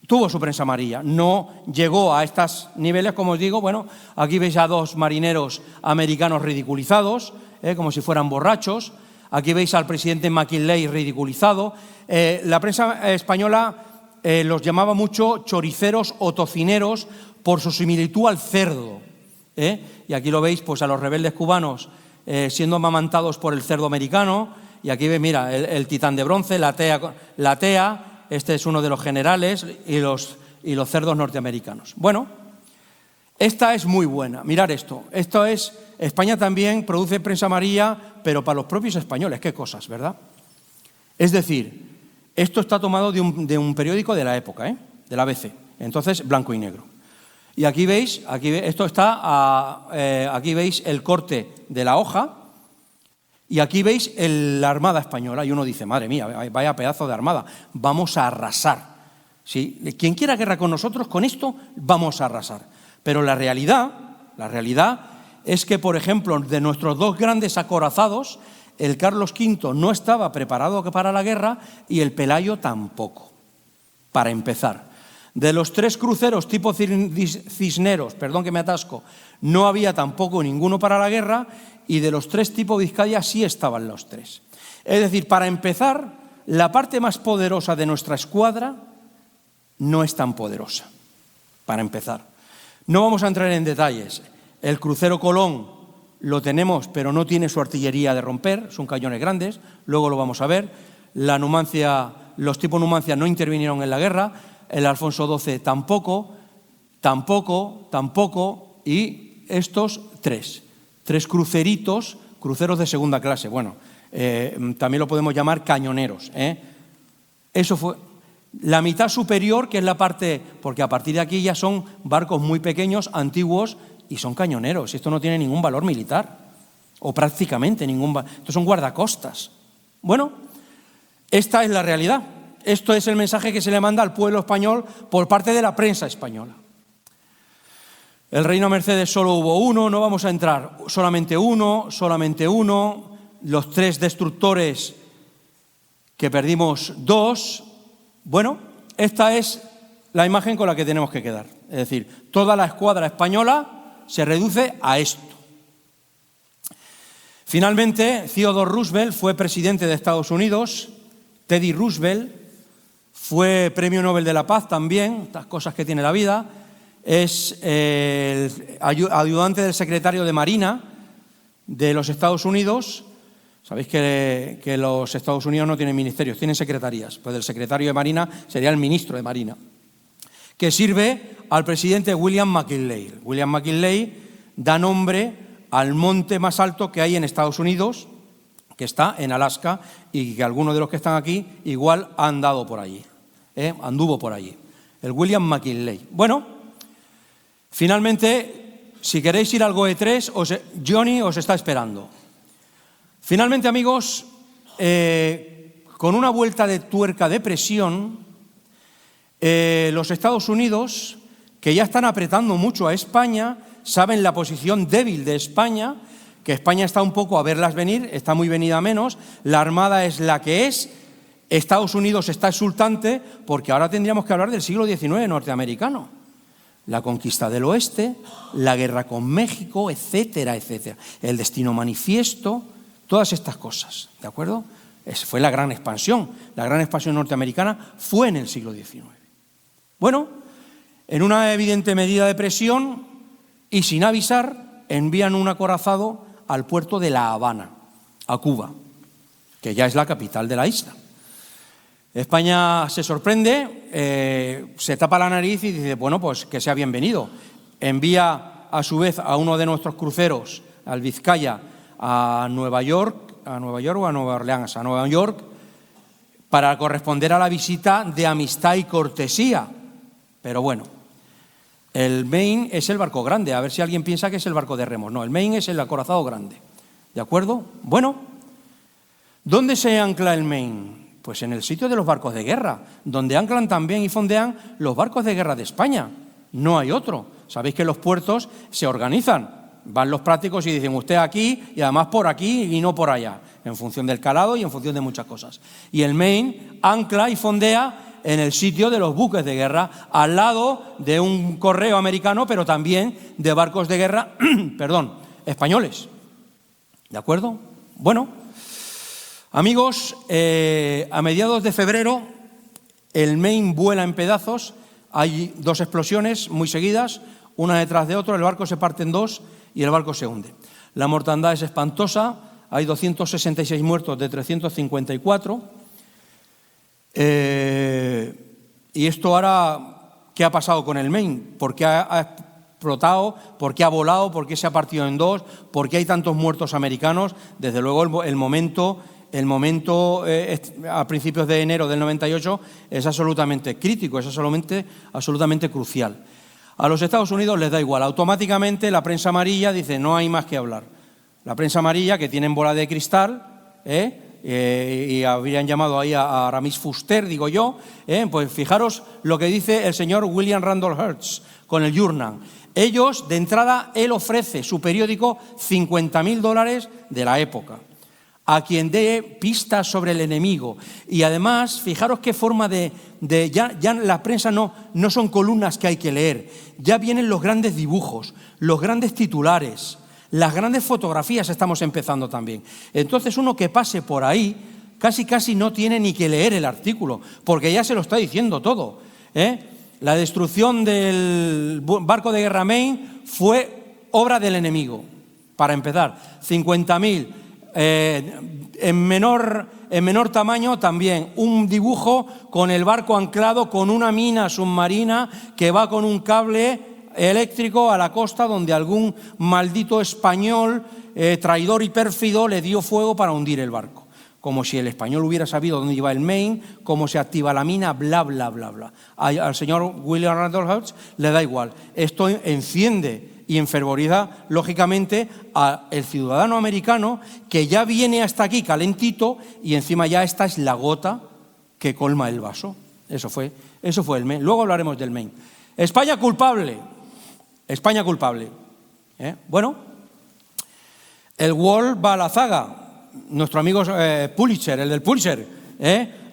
tuvo su prensa amarilla, no llegó a estos niveles, como os digo. Bueno, aquí veis a dos marineros americanos ridiculizados, como si fueran borrachos. Aquí veis al presidente McKinley ridiculizado. La prensa española los llamaba mucho choriceros o tocineros por su similitud al cerdo. Y aquí lo veis, pues, a los rebeldes cubanos siendo amamantados por el cerdo americano. Y aquí veis, mira, el titán de bronce, la tea. Este es uno de los generales y los cerdos norteamericanos. Bueno, esta es muy buena. Mirad esto. Esto es, España también produce prensa amarilla, pero para los propios españoles. Qué cosas, ¿verdad? Es decir, esto está tomado de un periódico de la época, de la ABC. Entonces, blanco y negro. Y aquí veis, esto está, aquí veis el corte de la hoja. Y aquí veis la Armada Española, y uno dice, madre mía, vaya pedazo de armada, vamos a arrasar. ¿Sí? Quien quiera guerra con nosotros, con esto vamos a arrasar. Pero la realidad es que, por ejemplo, de nuestros dos grandes acorazados, el Carlos V no estaba preparado para la guerra y el Pelayo tampoco, para empezar. De los tres cruceros tipo Cisneros, perdón que me atasco, no había tampoco ninguno para la guerra, y de los tres tipo Vizcaya sí estaban los tres. Es decir, para empezar, la parte más poderosa de nuestra escuadra no es tan poderosa, para empezar. No vamos a entrar en detalles. El crucero Colón lo tenemos, pero no tiene su artillería de romper, son cañones grandes, luego lo vamos a ver. La Numancia, los tipo Numancia no intervinieron en la guerra, el Alfonso XII tampoco, y estos tres cruceritos, cruceros de segunda clase, bueno, también lo podemos llamar cañoneros. Eso fue la mitad superior, que es la parte, porque a partir de aquí ya son barcos muy pequeños, antiguos, y son cañoneros. Esto no tiene ningún valor militar, o prácticamente ningún valor. Estos son guardacostas. Bueno, esta es la realidad. Esto es el mensaje que se le manda al pueblo español por parte de la prensa española. El Reino Mercedes solo hubo uno, no vamos a entrar, solamente uno, los tres destructores que perdimos dos. Bueno, esta es la imagen con la que tenemos que quedar. Es decir, toda la escuadra española se reduce a esto. Finalmente, Theodore Roosevelt fue presidente de Estados Unidos, Teddy Roosevelt fue Premio Nobel de la Paz también, estas cosas que tiene la vida. Es el ayudante del secretario de Marina de los Estados Unidos. Sabéis que los Estados Unidos no tienen ministerios, tienen secretarías. Pues el secretario de Marina sería el ministro de Marina, que sirve al presidente William McKinley. William McKinley da nombre al monte más alto que hay en Estados Unidos, que está en Alaska, y que algunos de los que están aquí igual han dado por allí, anduvo por allí. El William McKinley. Bueno, finalmente, si queréis ir al GOE3, Johnny os está esperando. Finalmente, amigos, con una vuelta de tuerca de presión, los Estados Unidos, que ya están apretando mucho a España, saben la posición débil de España, que España está un poco a verlas venir, está muy venida menos, la Armada es la que es, Estados Unidos está exultante, porque ahora tendríamos que hablar del siglo XIX norteamericano. La conquista del oeste, la guerra con México, etcétera, etcétera. El destino manifiesto, todas estas cosas, ¿de acuerdo? Fue la gran expansión norteamericana fue en el siglo XIX. Bueno, en una evidente medida de presión y sin avisar, envían un acorazado al puerto de La Habana, a Cuba, que ya es la capital de la isla. España se sorprende, se tapa la nariz y dice, bueno, pues que sea bienvenido. Envía a su vez a uno de nuestros cruceros, al Vizcaya, a Nueva York o a Nueva Orleans, a Nueva York, para corresponder a la visita de amistad y cortesía. Pero bueno, el Maine es el barco grande, a ver si alguien piensa que es el barco de remos. No, el Maine es el acorazado grande, ¿de acuerdo? Bueno, ¿dónde se ancla el Maine? Pues en el sitio de los barcos de guerra, donde anclan también y fondean los barcos de guerra de España. No hay otro. Sabéis que los puertos se organizan. Van los prácticos y dicen usted aquí y además por aquí y no por allá, en función del calado y en función de muchas cosas. Y el Maine ancla y fondea en el sitio de los buques de guerra, al lado de un correo americano, pero también de barcos de guerra, españoles. ¿De acuerdo? Bueno, amigos, a mediados de febrero el Maine vuela en pedazos, hay 2 explosiones muy seguidas, una detrás de otra, el barco se parte en 2 y el barco se hunde. La mortandad es espantosa, hay 266 muertos de 354. Y esto ahora, ¿qué ha pasado con el Maine? ¿Por qué ha explotado? ¿Por qué ha volado? ¿Por qué se ha partido en 2? ¿Por qué hay tantos muertos americanos? Desde luego el momento a principios de enero del 98 es absolutamente crítico, es absolutamente crucial. A los Estados Unidos les da igual, automáticamente la prensa amarilla dice no hay más que hablar. La prensa amarilla, que tienen bola de cristal, y habrían llamado ahí a Aramis Fuster, digo yo, pues fijaros lo que dice el señor William Randolph Hearst con el Journal. Ellos, de entrada, él ofrece su periódico $50.000 de la época a quien dé pistas sobre el enemigo. Y además, fijaros qué forma ya la prensa no son columnas que hay que leer, ya vienen los grandes dibujos, los grandes titulares, las grandes fotografías estamos empezando también. Entonces uno que pase por ahí casi no tiene ni que leer el artículo, porque ya se lo está diciendo todo. La destrucción del barco de guerra Maine fue obra del enemigo, para empezar. 50.000. En menor tamaño también un dibujo con el barco anclado con una mina submarina que va con un cable eléctrico a la costa donde algún maldito español traidor y pérfido le dio fuego para hundir el barco. Como si el español hubiera sabido dónde iba el Maine, cómo se activa la mina, bla, bla, bla, bla. Al señor William Randolph Hearst le da igual. Esto enciende y enfervoriza, lógicamente, al ciudadano americano que ya viene hasta aquí calentito y encima ya esta es la gota que colma el vaso. Eso fue el Maine. Luego hablaremos del Maine. España culpable. Bueno, el Wall va a la zaga. Nuestro amigo Pulitzer, el del Pulitzer.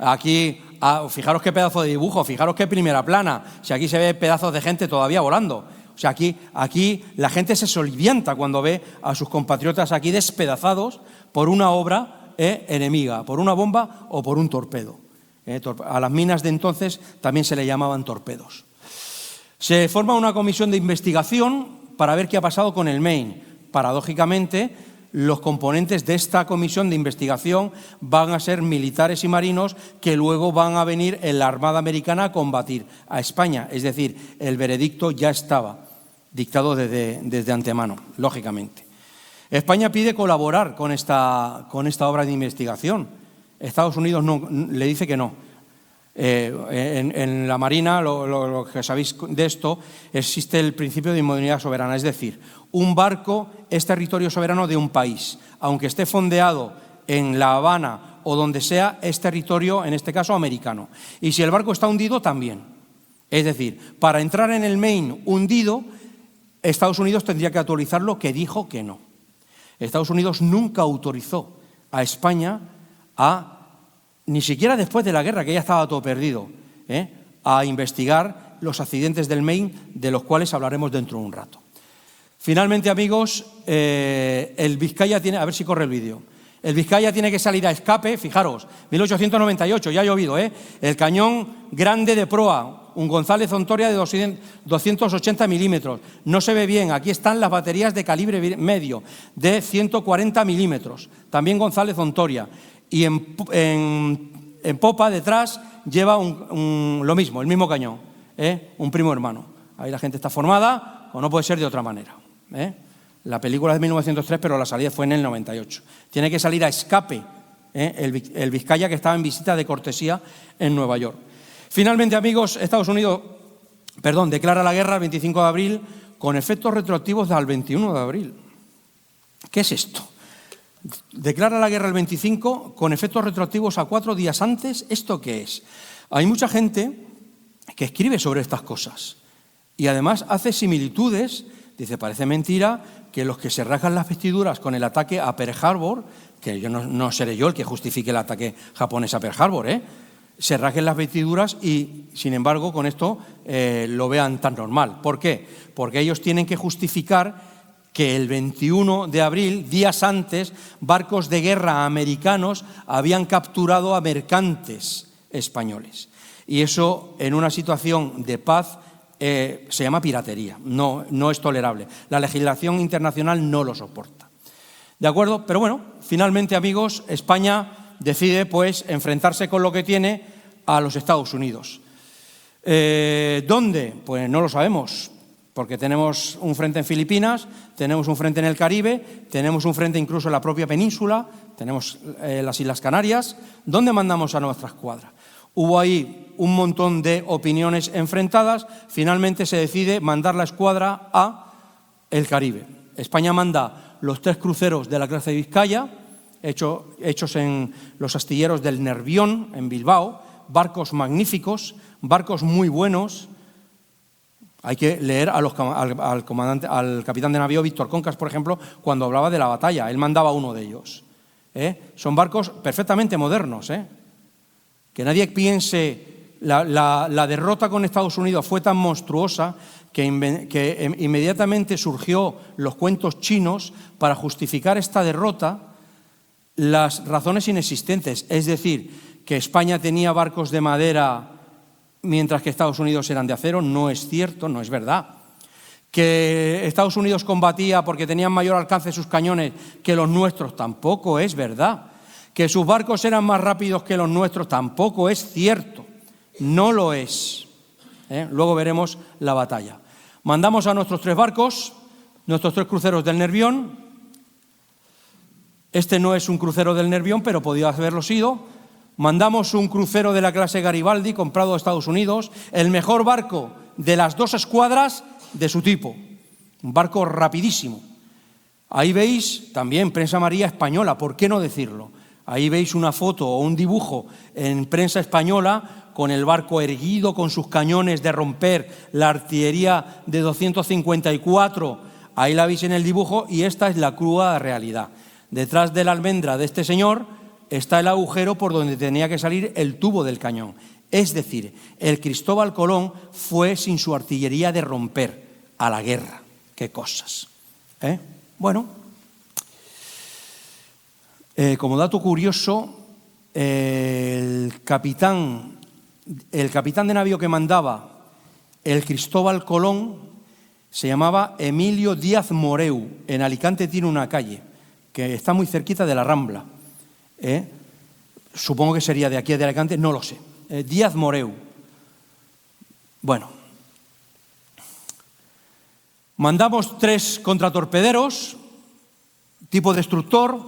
Aquí, fijaros qué pedazo de dibujo, fijaros qué primera plana. Si aquí se ve pedazos de gente todavía volando. O sea, aquí la gente se solivianta cuando ve a sus compatriotas aquí despedazados por una obra enemiga, por una bomba o por un torpedo. A las minas de entonces también se le llamaban torpedos. Se forma una comisión de investigación para ver qué ha pasado con el Maine. Paradójicamente, los componentes de esta comisión de investigación van a ser militares y marinos que luego van a venir en la Armada Americana a combatir a España. Es decir, el veredicto ya estaba dictado desde antemano, lógicamente. España pide colaborar con esta obra de investigación. Estados Unidos le dice que no. En la Marina, lo que sabéis de esto, existe el principio de inmunidad soberana, es decir, un barco es territorio soberano de un país, aunque esté fondeado en La Habana o donde sea, es territorio, en este caso, americano. Y si el barco está hundido, también. Es decir, para entrar en el Maine hundido, Estados Unidos tendría que autorizarlo, que dijo que no. Estados Unidos nunca autorizó a España ni siquiera después de la guerra, que ya estaba todo perdido, a investigar los accidentes del Maine, de los cuales hablaremos dentro de un rato. Finalmente, amigos, el Vizcaya tiene... A ver si corre el vídeo. El Vizcaya tiene que salir a escape, fijaros, 1898, ya ha llovido, el cañón grande de proa, un González Ontoria de 280 milímetros. No se ve bien, aquí están las baterías de calibre medio, de 140 milímetros, también González Ontoria. Y en popa, detrás, lleva lo mismo, el mismo cañón, un primo hermano. Ahí la gente está formada, o no puede ser de otra manera. La película es de 1903, pero la salida fue en el 98. Tiene que salir a escape el Vizcaya, que estaba en visita de cortesía en Nueva York. Finalmente, amigos, Estados Unidos declara la guerra el 25 de abril con efectos retroactivos al 21 de abril. ¿Qué es esto? Declara la guerra el 25 con efectos retroactivos a 4 días antes. ¿Esto qué es? Hay mucha gente que escribe sobre estas cosas y además hace similitudes. Dice, parece mentira que los que se rasgan las vestiduras con el ataque a Pearl Harbor, que yo no seré yo el que justifique el ataque japonés a Pearl Harbor, se rasguen las vestiduras y, sin embargo, con esto lo vean tan normal. ¿Por qué? Porque ellos tienen que justificar que el 21 de abril, días antes, barcos de guerra americanos habían capturado a mercantes españoles. Y eso, en una situación de paz, se llama piratería, no es tolerable. La legislación internacional no lo soporta. ¿De acuerdo? Pero bueno, finalmente, amigos, España decide pues enfrentarse con lo que tiene a los Estados Unidos. ¿Dónde? Pues no lo sabemos, porque tenemos un frente en Filipinas, tenemos un frente en el Caribe, tenemos un frente incluso en la propia península, tenemos las Islas Canarias. ¿Dónde mandamos a nuestra escuadra? Hubo ahí un montón de opiniones enfrentadas. Finalmente se decide mandar la escuadra a el Caribe. España manda los 3 cruceros de la clase de Vizcaya, hechos en los astilleros del Nervión, en Bilbao, barcos magníficos, barcos muy buenos. Hay que leer al capitán de navío Víctor Concas, por ejemplo, cuando hablaba de la batalla. Él mandaba uno de ellos. Son barcos perfectamente modernos. Que nadie piense, la derrota con Estados Unidos fue tan monstruosa que inmediatamente surgió los cuentos chinos para justificar esta derrota, las razones inexistentes. Es decir, que España tenía barcos de madera mientras que Estados Unidos eran de acero, no es cierto, no es verdad. Que Estados Unidos combatía porque tenían mayor alcance sus cañones que los nuestros, tampoco es verdad. Que sus barcos eran más rápidos que los nuestros, tampoco es cierto, no lo es. Luego veremos la batalla. Mandamos a nuestros 3 barcos, nuestros 3 cruceros del Nervión. Este no es un crucero del Nervión, pero podía haberlo sido. Mandamos un crucero de la clase Garibaldi, comprado de Estados Unidos, el mejor barco de las 2 escuadras de su tipo, un barco rapidísimo. Ahí veis también prensa amarilla española, ¿por qué no decirlo? Ahí veis una foto o un dibujo en prensa española con el barco erguido, con sus cañones de romper, la artillería de 254. Ahí la veis en el dibujo y esta es la cruda realidad. Detrás de la almendra de este señor está el agujero por donde tenía que salir el tubo del cañón. Es decir, el Cristóbal Colón fue sin su artillería de romper a la guerra. ¡Qué cosas! Bueno, como dato curioso, el capitán de navío que mandaba el Cristóbal Colón se llamaba Emilio Díaz Moreu. En Alicante tiene una calle que está muy cerquita de la Rambla. Supongo que sería de aquí de Alicante, no lo sé. Díaz Moreu. Bueno, mandamos 3 contratorpederos tipo destructor.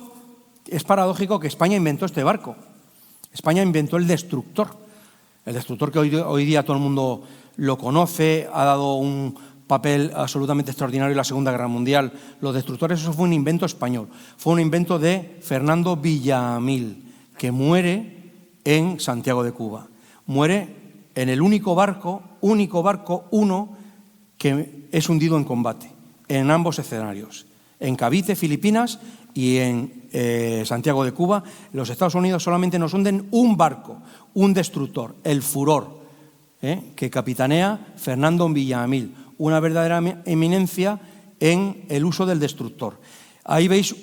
Es paradójico que España inventó este barco. España inventó el destructor que hoy día todo el mundo lo conoce, ha dado un papel absolutamente extraordinario en la Segunda Guerra Mundial. Los destructores, eso fue un invento español, fue un invento de Fernando Villamil, que muere en Santiago de Cuba. Muere en el único barco, que es hundido en combate, en ambos escenarios, en Cavite, Filipinas, y en Santiago de Cuba. Los Estados Unidos solamente nos hunden un barco, un destructor, el Furor, que capitanea Fernando Villamil, una verdadera eminencia en el uso del destructor. Ahí veis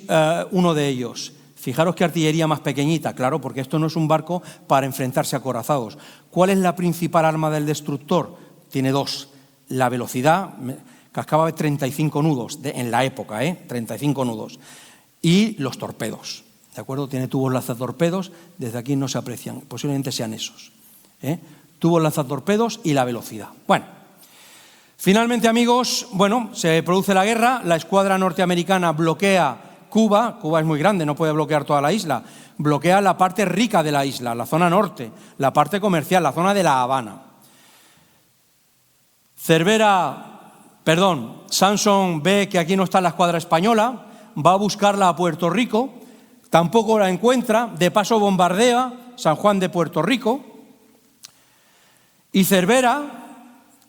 uno de ellos. Fijaros qué artillería más pequeñita, claro, porque esto no es un barco para enfrentarse a acorazados. ¿Cuál es la principal arma del destructor? Tiene 2. La velocidad, cascaba de 35 nudos en la época, 35 nudos. Y los torpedos, ¿de acuerdo? Tiene tubos lanzatorpedos, desde aquí no se aprecian, posiblemente sean esos. Tubos lanzatorpedos y la velocidad. Bueno, Finalmente, amigos, bueno, se produce la guerra, la escuadra norteamericana bloquea Cuba. Cuba es muy grande, no puede bloquear toda la isla. Bloquea la parte rica de la isla, la zona norte, la parte comercial, la zona de La Habana. Sanson ve que aquí no está la escuadra española, va a buscarla a Puerto Rico, tampoco la encuentra, de paso bombardea San Juan de Puerto Rico, y Cervera,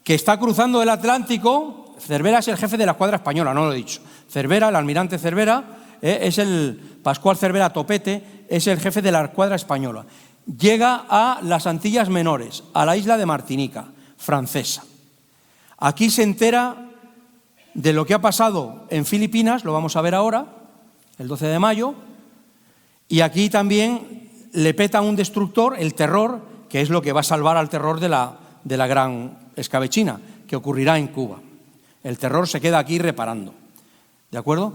que está cruzando el Atlántico, Cervera es el jefe de la escuadra española, no lo he dicho. Cervera, el almirante Cervera, es el Pascual Cervera Topete, es el jefe de la escuadra española. Llega a las Antillas Menores, a la isla de Martinica, francesa. Aquí se entera de lo que ha pasado en Filipinas, lo vamos a ver ahora, el 12 de mayo, y aquí también le peta un destructor, el Terror, que es lo que va a salvar al Terror de la gran escabechina, que ocurrirá en Cuba. El Terror se queda aquí reparando, ¿de acuerdo?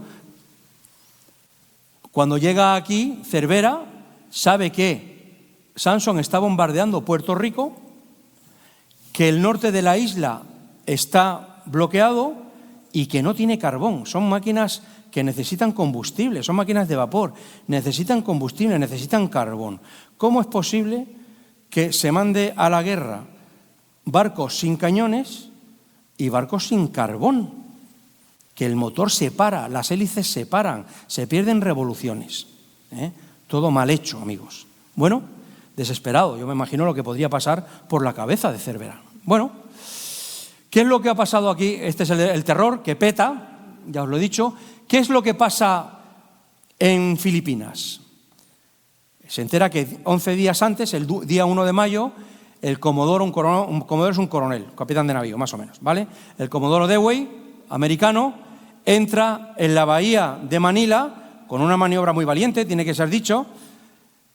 Cuando llega aquí, Cervera sabe que Sanson está bombardeando Puerto Rico, que el norte de la isla está bloqueado y que no tiene carbón. Son máquinas que necesitan combustible, son máquinas de vapor, necesitan combustible, necesitan carbón. ¿Cómo es posible que se mande a la guerra barcos sin cañones y barcos sin carbón? Que el motor se para, las hélices se paran, se pierden revoluciones. Todo mal hecho, amigos. Bueno, desesperado, yo me imagino lo que podría pasar por la cabeza de Cervera. Bueno, ¿qué es lo que ha pasado aquí? Este es el Terror, que peta, ya os lo he dicho. ¿Qué es lo que pasa en Filipinas? Se entera que 11 días antes, el día 1 de mayo, el comodoro, un comodoro es un coronel, capitán de navío, más o menos, ¿vale? El comodoro Dewey, americano, entra en la bahía de Manila con una maniobra muy valiente, tiene que ser dicho,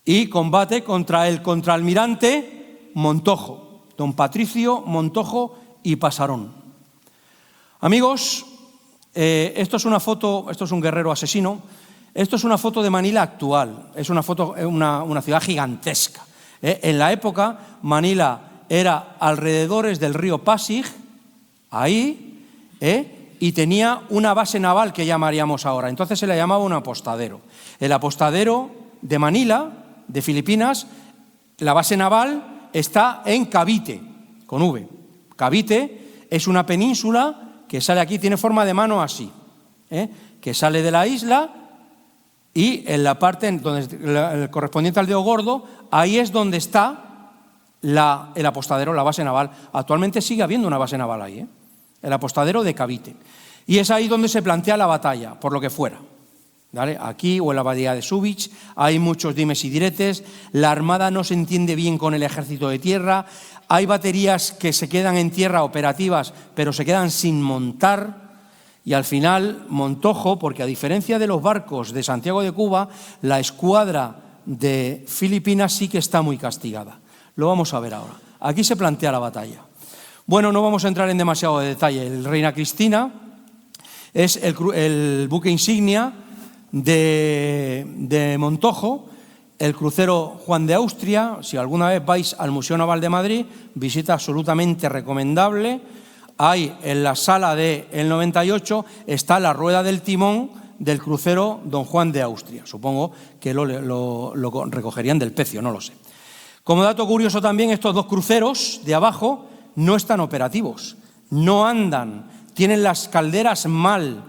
y combate contra el contraalmirante Montojo, don Patricio Montojo y Pasarón. Amigos, esto es una foto, esto es un guerrero asesino, esto es una foto de Manila actual, es una foto, una ciudad gigantesca. En la época, Manila era alrededores del río Pasig, ahí, y tenía una base naval que llamaríamos ahora. Entonces se le llamaba un apostadero. El apostadero de Manila, de Filipinas, la base naval está en Cavite, con V. Cavite es una península que sale aquí, tiene forma de mano así, que sale de la isla y en la parte donde, correspondiente al dedo gordo, ahí es donde está el apostadero, la base naval. Actualmente sigue habiendo una base naval ahí, el apostadero de Cavite. Y es ahí donde se plantea la batalla, por lo que fuera. ¿Vale? Aquí o en la bahía de Subic hay muchos dimes y diretes, la armada no se entiende bien con el ejército de tierra, hay baterías que se quedan en tierra operativas pero se quedan sin montar y al final Montojo, porque a diferencia de los barcos de Santiago de Cuba, la escuadra de Filipinas sí que está muy castigada. Lo vamos a ver ahora. Aquí se plantea la batalla. Bueno, no vamos a entrar en demasiado detalle. El Reina Cristina es el buque insignia de Montojo, el crucero Juan de Austria. Si alguna vez vais al Museo Naval de Madrid, visita absolutamente recomendable. Ahí, en la sala del 98, está la rueda del timón del crucero Don Juan de Austria. Supongo que lo recogerían del Pecio, no lo sé. Como dato curioso también, estos dos cruceros de abajo no están operativos, no andan, tienen las calderas mal.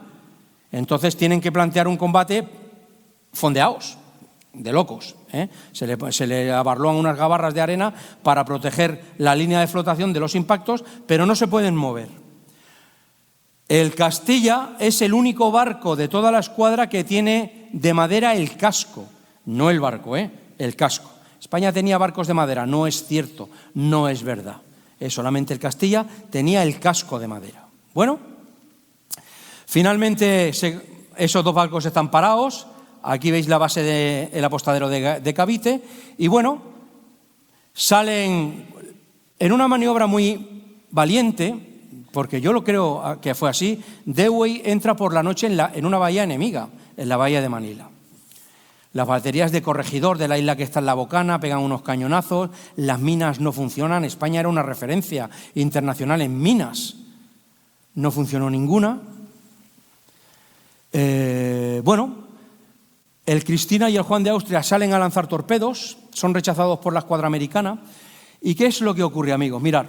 Entonces tienen que plantear un combate fondeados, de locos. Se le abarloan unas gabarras de arena para proteger la línea de flotación de los impactos, pero no se pueden mover. El Castilla es el único barco de toda la escuadra que tiene de madera el casco, no el barco, el casco. España tenía barcos de madera, no es cierto, no es verdad. Solamente el Castilla tenía el casco de madera. Bueno, finalmente esos dos barcos están parados. Aquí veis la base del apostadero de Cavite. Y bueno, salen en una maniobra muy valiente, porque yo lo creo que fue así. Dewey entra por la noche en una bahía enemiga, en la bahía de Manila. Las baterías de Corregidor de la isla que está en la Bocana pegan unos cañonazos, las minas no funcionan. España era una referencia internacional en minas. no funcionó ninguna. Bueno, el Cristina y el Juan de Austria salen a lanzar torpedos, son rechazados por la escuadra americana. ¿Y qué es lo que ocurre, amigos? Mirad,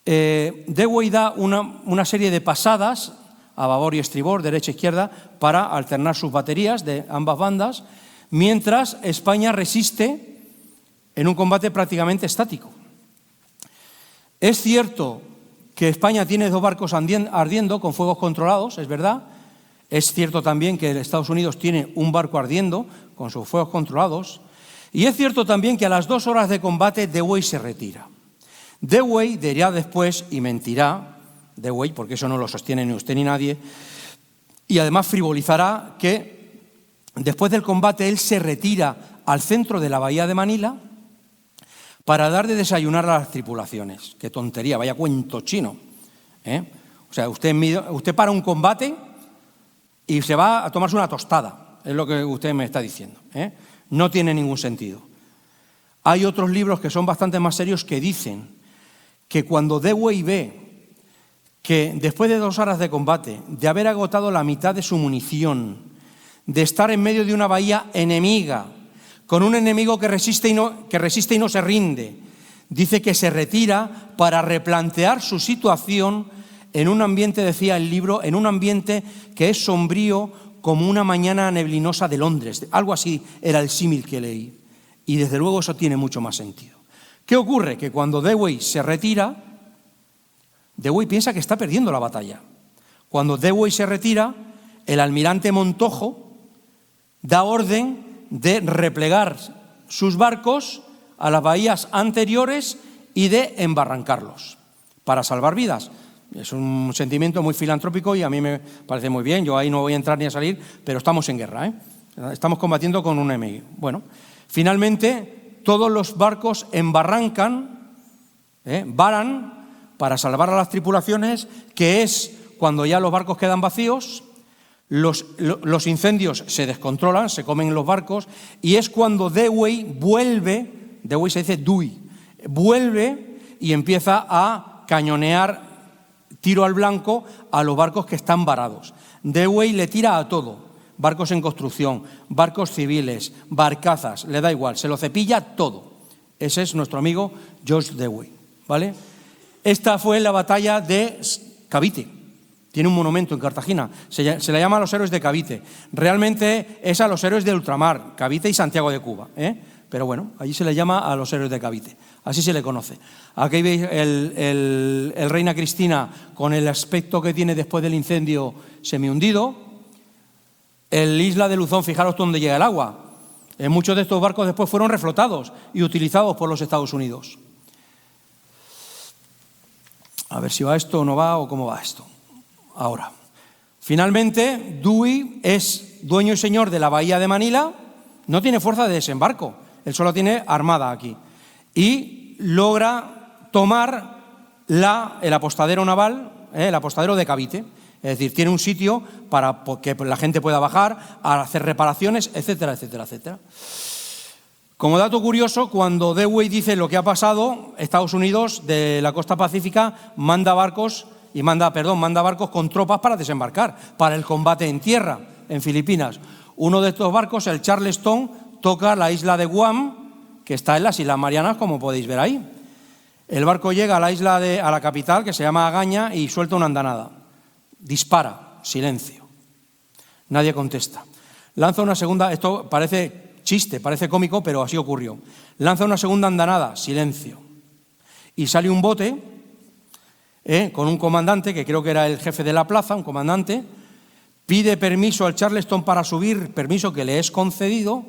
Dewey da una serie de pasadas a babor y estribor, derecha e izquierda, para alternar sus baterías de ambas bandas, mientras España resiste en un combate prácticamente estático. Es cierto que España tiene 2 barcos ardiendo con fuegos controlados, es verdad. Es cierto también que Estados Unidos tiene un barco ardiendo con sus fuegos controlados. Y es cierto también que a las 2 horas de combate Dewey se retira. Dewey dirá después, y mentirá, Dewey, porque eso no lo sostiene ni usted ni nadie, y además frivolizará que después del combate él se retira al centro de la bahía de Manila para dar de desayunar a las tripulaciones. Qué tontería, vaya cuento chino. O sea, usted para un combate y se va a tomarse una tostada, es lo que usted me está diciendo. No tiene ningún sentido. Hay otros libros que son bastante más serios que dicen que cuando Dewey ve que después de 2 horas de combate, de haber agotado la mitad de su munición, de estar en medio de una bahía enemiga, con un enemigo que resiste y no se rinde, dice que se retira para replantear su situación en un ambiente, decía el libro, en un ambiente que es sombrío como una mañana neblinosa de Londres. Algo así era el símil que leí. Y desde luego eso tiene mucho más sentido. ¿Qué ocurre? Que cuando Dewey se retira, Dewey piensa que está perdiendo la batalla. Cuando Dewey se retira, el almirante Montojo da orden de replegar sus barcos a las bahías anteriores y de embarrancarlos para salvar vidas. Es un sentimiento muy filantrópico y a mí me parece muy bien. Yo ahí no voy a entrar ni a salir, pero estamos en guerra, Estamos combatiendo con un enemigo. Bueno, finalmente todos los barcos embarrancan, varan para salvar a las tripulaciones, que es cuando ya los barcos quedan vacíos, los incendios se descontrolan, se comen los barcos, y es cuando Dewey vuelve, Dewey se dice Dewey, vuelve y empieza a cañonear tiro al blanco a los barcos que están varados. Dewey le tira a todo, barcos en construcción, barcos civiles, barcazas, le da igual, se lo cepilla todo. Ese es nuestro amigo George Dewey, ¿vale? Esta fue la batalla de Cavite. Tiene un monumento en Cartagena, se la llama a los héroes de Cavite. Realmente es a los héroes de ultramar, Cavite y Santiago de Cuba, Pero bueno, allí se le llama a los héroes de Cavite, así se le conoce. Aquí veis el Reina Cristina con el aspecto que tiene después del incendio semihundido. El Isla de Luzón, fijaros dónde llega el agua. Muchos de estos barcos después fueron reflotados y utilizados por los Estados Unidos. A ver si va esto o no va o cómo va esto. Ahora, finalmente, Dewey es dueño y señor de la bahía de Manila, no tiene fuerza de desembarco, él solo tiene armada aquí, y logra tomar el apostadero naval, el apostadero de Cavite, es decir, tiene un sitio para que la gente pueda bajar, a hacer reparaciones, etcétera, etcétera, etcétera. Como dato curioso, cuando Dewey dice lo que ha pasado, Estados Unidos de la costa pacífica manda barcos con tropas para desembarcar, para el combate en tierra, en Filipinas. Uno de estos barcos, el Charleston, toca la isla de Guam, que está en las Islas Marianas, como podéis ver ahí. El barco llega a la capital, que se llama Agaña, y suelta una andanada. Dispara, silencio. Nadie contesta. Lanza una segunda, esto parece chiste, parece cómico, pero así ocurrió. Lanza una segunda andanada, silencio. Y sale un bote con un comandante, que creo que era el jefe de la plaza, un comandante, pide permiso al Charleston para subir, permiso que le es concedido,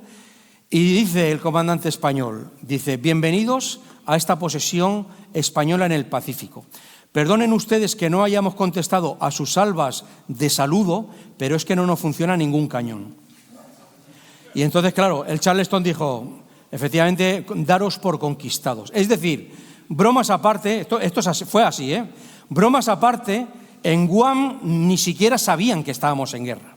y dice el comandante español, dice, bienvenidos a esta posesión española en el Pacífico. Perdonen ustedes que no hayamos contestado a sus salvas de saludo, pero es que no nos funciona ningún cañón. Y entonces, claro, el Charleston dijo, efectivamente, daros por conquistados. Es decir, bromas aparte, esto fue así, bromas aparte, en Guam ni siquiera sabían que estábamos en guerra.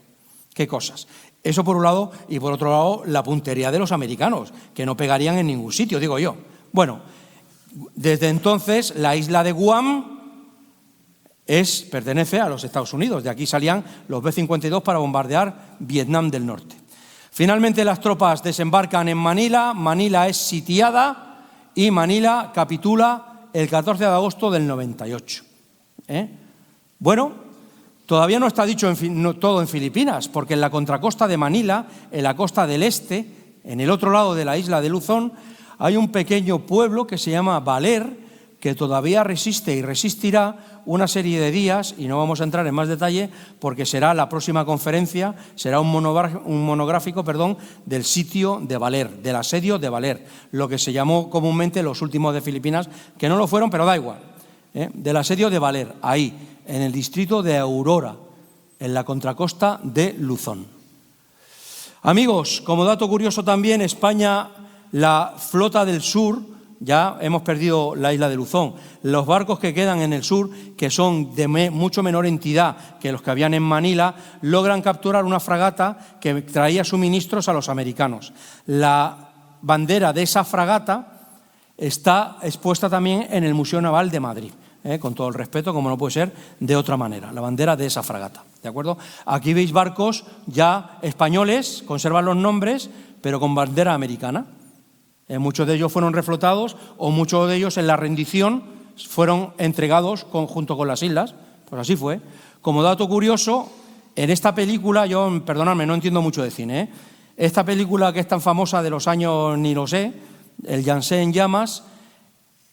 ¿Qué cosas? Eso por un lado, y por otro lado, la puntería de los americanos, que no pegarían en ningún sitio, digo yo. Bueno, desde entonces, la isla de Guam pertenece a los Estados Unidos. De aquí salían los B-52 para bombardear Vietnam del Norte. Finalmente las tropas desembarcan en Manila, Manila es sitiada y Manila capitula el 14 de agosto del 98. Bueno, todavía no está dicho todo en Filipinas, porque en la contracosta de Manila, en la costa del este, en el otro lado de la isla de Luzón, hay un pequeño pueblo que se llama Baler, que todavía resiste y resistirá una serie de días, y no vamos a entrar en más detalle porque será la próxima conferencia, será un monográfico del sitio de Baler, del asedio de Baler, lo que se llamó comúnmente los últimos de Filipinas, que no lo fueron, pero da igual, del asedio de Baler, ahí, en el distrito de Aurora, en la contracosta de Luzón. Amigos, como dato curioso también, España, la flota del sur, ya hemos perdido la isla de Luzón. Los barcos que quedan en el sur, que son de mucho menor entidad que los que habían en Manila, logran capturar una fragata que traía suministros a los americanos. La bandera de esa fragata está expuesta también en el Museo Naval de Madrid, con todo el respeto, como no puede ser de otra manera, la bandera de esa fragata, ¿de acuerdo? Aquí veis barcos ya españoles, conservan los nombres, pero con bandera americana. Muchos de ellos fueron reflotados o muchos de ellos en la rendición fueron entregados junto con las islas, pues así fue. Como dato curioso, en esta película, perdonadme, no entiendo mucho de cine, esta película que es tan famosa de los años ni lo sé, el Yangtze en llamas,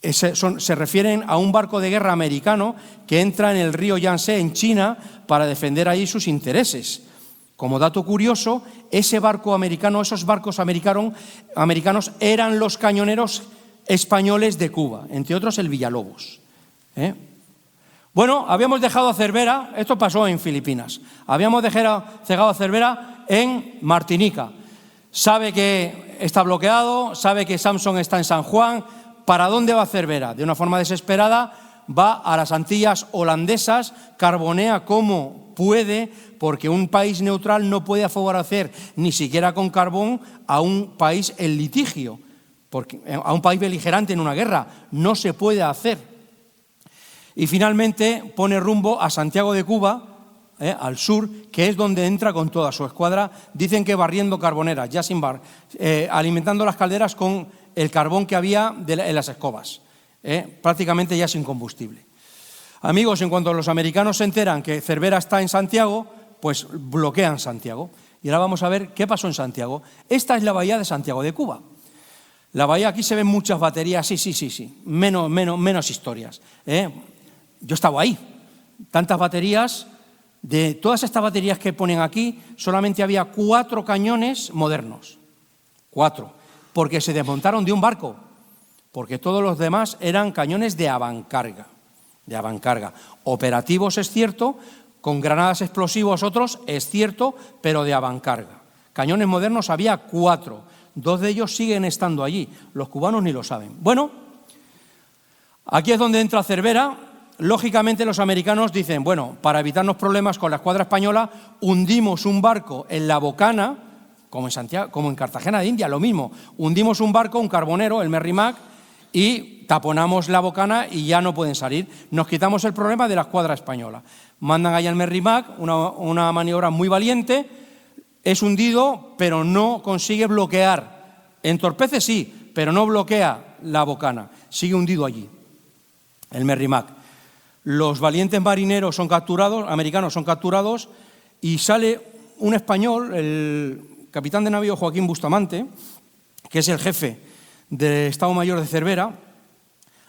se refieren a un barco de guerra americano que entra en el río Yangtze en China para defender ahí sus intereses. Como dato curioso, ese barco americano, esos barcos americanos eran los cañoneros españoles de Cuba, entre otros el Villalobos. Bueno, habíamos dejado a Cervera, esto pasó en Filipinas, habíamos dejado a Cervera en Martinica. Sabe que está bloqueado, sabe que Samson está en San Juan. ¿Para dónde va Cervera? De una forma desesperada va a las Antillas holandesas, carbonea como puede, porque un país neutral no puede favorecer ni siquiera con carbón a un país en litigio, a un país beligerante en una guerra. No se puede hacer. Y finalmente pone rumbo a Santiago de Cuba, al sur, que es donde entra con toda su escuadra, dicen que barriendo carboneras, ya sin alimentando las calderas con el carbón que había en las escobas, prácticamente ya sin combustible. Amigos, en cuanto los americanos se enteran que Cervera está en Santiago, pues bloquean Santiago. Y ahora vamos a ver qué pasó en Santiago. Esta es la bahía de Santiago de Cuba. La bahía, aquí se ven muchas baterías, sí, menos historias. Yo estaba ahí, tantas baterías. De todas estas baterías que ponen aquí, solamente había 4 cañones modernos. 4, porque se desmontaron de un barco, porque todos los demás eran cañones de avancarga. Operativos, es cierto, con granadas explosivos otros, es cierto, pero de avancarga. Cañones modernos había 4, 2 de ellos siguen estando allí, los cubanos ni lo saben. Bueno, aquí es donde entra Cervera. Lógicamente los americanos dicen, bueno, para evitarnos problemas con la escuadra española, hundimos un barco en La Bocana, como en Cartagena de India, lo mismo, hundimos un barco, un carbonero, el Merrimack, y taponamos La Bocana y ya no pueden salir. Nos quitamos el problema de la escuadra española. Mandan allá al Merrimack, una maniobra muy valiente, es hundido, pero no consigue bloquear. Entorpece sí, pero no bloquea La Bocana, sigue hundido allí, el Merrimack. Los valientes marineros americanos son capturados y sale un español, el capitán de navío Joaquín Bustamante, que es el jefe del Estado Mayor de Cervera,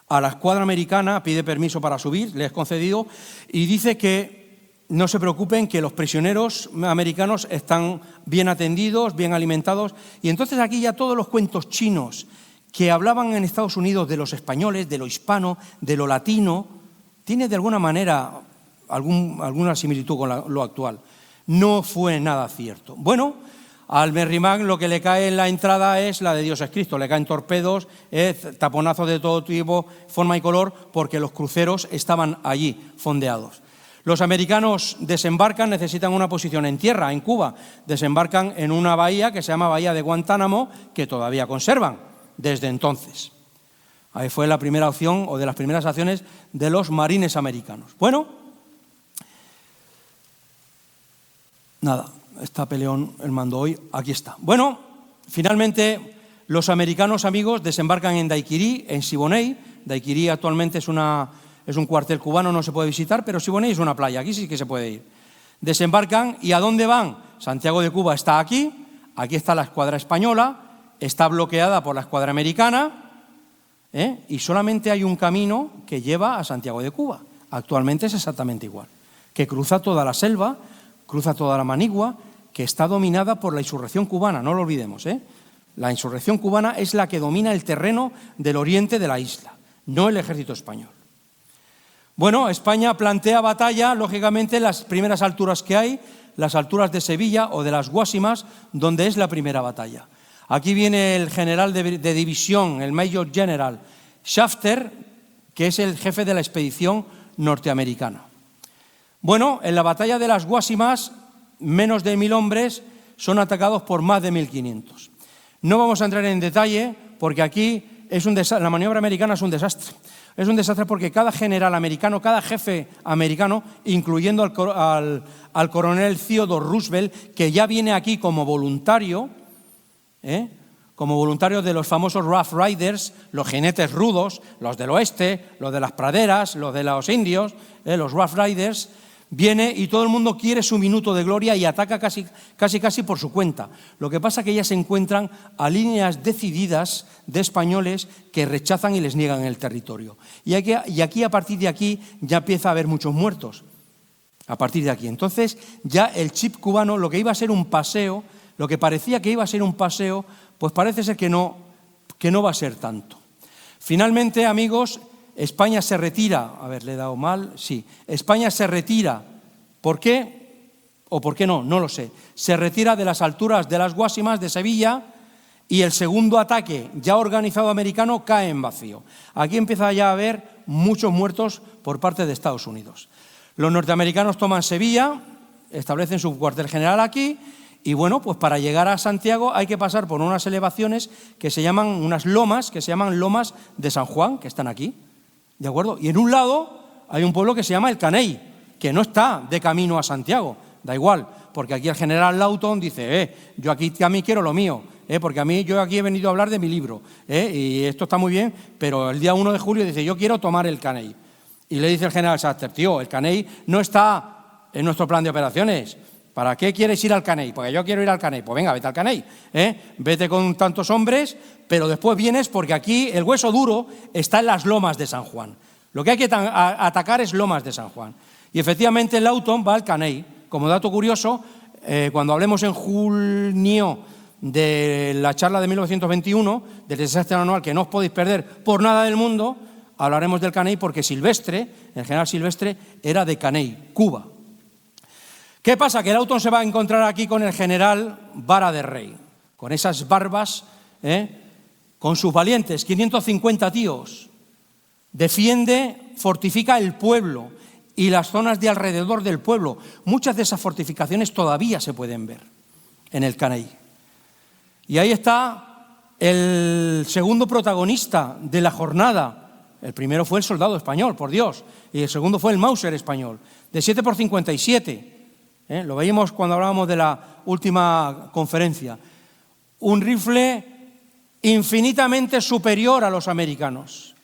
a la escuadra americana, pide permiso para subir, le es concedido, y dice que no se preocupen, que los prisioneros americanos están bien atendidos, bien alimentados. Y entonces aquí ya todos los cuentos chinos que hablaban en Estados Unidos de los españoles, de lo hispano, de lo latino, tiene de alguna manera alguna similitud con lo actual. No fue nada cierto. Bueno, al Merrimack lo que le cae en la entrada es la de Dios es Cristo. Le caen torpedos, taponazos de todo tipo, forma y color, porque los cruceros estaban allí fondeados. Los americanos desembarcan, necesitan una posición en tierra, en Cuba. Desembarcan en una bahía que se llama Bahía de Guantánamo, que todavía conservan desde entonces. Ahí fue la primera opción o de las primeras acciones de los marines americanos. Bueno, Nada, está peleón el mando hoy, aquí está. Bueno, finalmente los americanos, amigos, desembarcan en Daiquiri, en Siboney. Daiquiri actualmente es un cuartel cubano, no se puede visitar, pero Siboney es una playa, aquí sí que se puede ir. Desembarcan, ¿y a dónde van? Santiago de Cuba está aquí está la escuadra española, está bloqueada por la escuadra americana, y solamente hay un camino que lleva a Santiago de Cuba. Actualmente es exactamente igual, que cruza toda la selva, cruza toda la Manigua, que está dominada por la insurrección cubana, no lo olvidemos, La insurrección cubana es la que domina el terreno del oriente de la isla, no el ejército español. Bueno, España plantea batalla, lógicamente, en las primeras alturas que hay, las alturas de Sevilla o de las Guasimas, donde es la primera batalla. Aquí viene el general de división, el Major General Shafter, que es el jefe de la expedición norteamericana. Bueno, en la batalla de las Guasimas, menos de 1000 hombres son atacados por más de 1500. No vamos a entrar en detalle porque aquí la maniobra americana es un desastre. Es un desastre porque cada general americano, cada jefe americano, incluyendo al coronel Theodore Roosevelt, que ya viene aquí como voluntario de los famosos Rough Riders, los jinetes rudos, los del oeste, los de las praderas, los de los indios, los Rough Riders, viene y todo el mundo quiere su minuto de gloria y ataca casi por su cuenta. Lo que pasa es que ya se encuentran a líneas decididas de españoles que rechazan y les niegan el territorio. Y aquí, a partir de aquí, ya empieza a haber muchos muertos. A partir de aquí. Entonces, ya el chip cubano, lo que iba a ser un paseo, lo que parecía que iba a ser un paseo, pues parece ser que no va a ser tanto. Finalmente, amigos, España se retira, ¿le he dado mal? Sí. España se retira. ¿Por qué? ¿O por qué no? No lo sé. Se retira de las alturas de las Guasimas de Sevilla y el segundo ataque ya organizado americano cae en vacío. Aquí empieza ya a haber muchos muertos por parte de Estados Unidos. Los norteamericanos toman Sevilla, establecen su cuartel general aquí y bueno, pues para llegar a Santiago hay que pasar por unas elevaciones que se llaman unas lomas, que se llaman Lomas de San Juan, que están aquí. ¿De acuerdo? Y en un lado hay un pueblo que se llama El Caney, que no está de camino a Santiago, da igual, porque aquí el general Lawton dice, yo aquí a mí quiero lo mío, porque yo aquí he venido a hablar de mi libro, y esto está muy bien, pero el día 1 de julio dice, yo quiero tomar El Caney. Y le dice el general Shafter, tío, El Caney no está en nuestro plan de operaciones. ¿Para qué quieres ir al Caney? Porque yo quiero ir al Caney. Pues venga, vete al Caney. Vete con tantos hombres, pero después vienes porque aquí el hueso duro está en las Lomas de San Juan. Lo que hay que atacar es Lomas de San Juan. Y efectivamente Lawton va al Caney. Como dato curioso, cuando hablemos en junio de la charla de 1921, del desastre anual que no os podéis perder por nada del mundo, hablaremos del Caney porque Silvestre, el general Silvestre, era de Caney, Cuba. ¿Qué pasa? Que Lawton se va a encontrar aquí con el general Vara de Rey, con esas barbas, con sus valientes, 550 tíos. Defiende, fortifica el pueblo y las zonas de alrededor del pueblo. Muchas de esas fortificaciones todavía se pueden ver en el Caney. Y ahí está el segundo protagonista de la jornada. El primero fue el soldado español, por Dios, y el segundo fue el Mauser español, de 7x57. Lo veíamos cuando hablábamos de la última conferencia. Un rifle infinitamente superior a los americanos,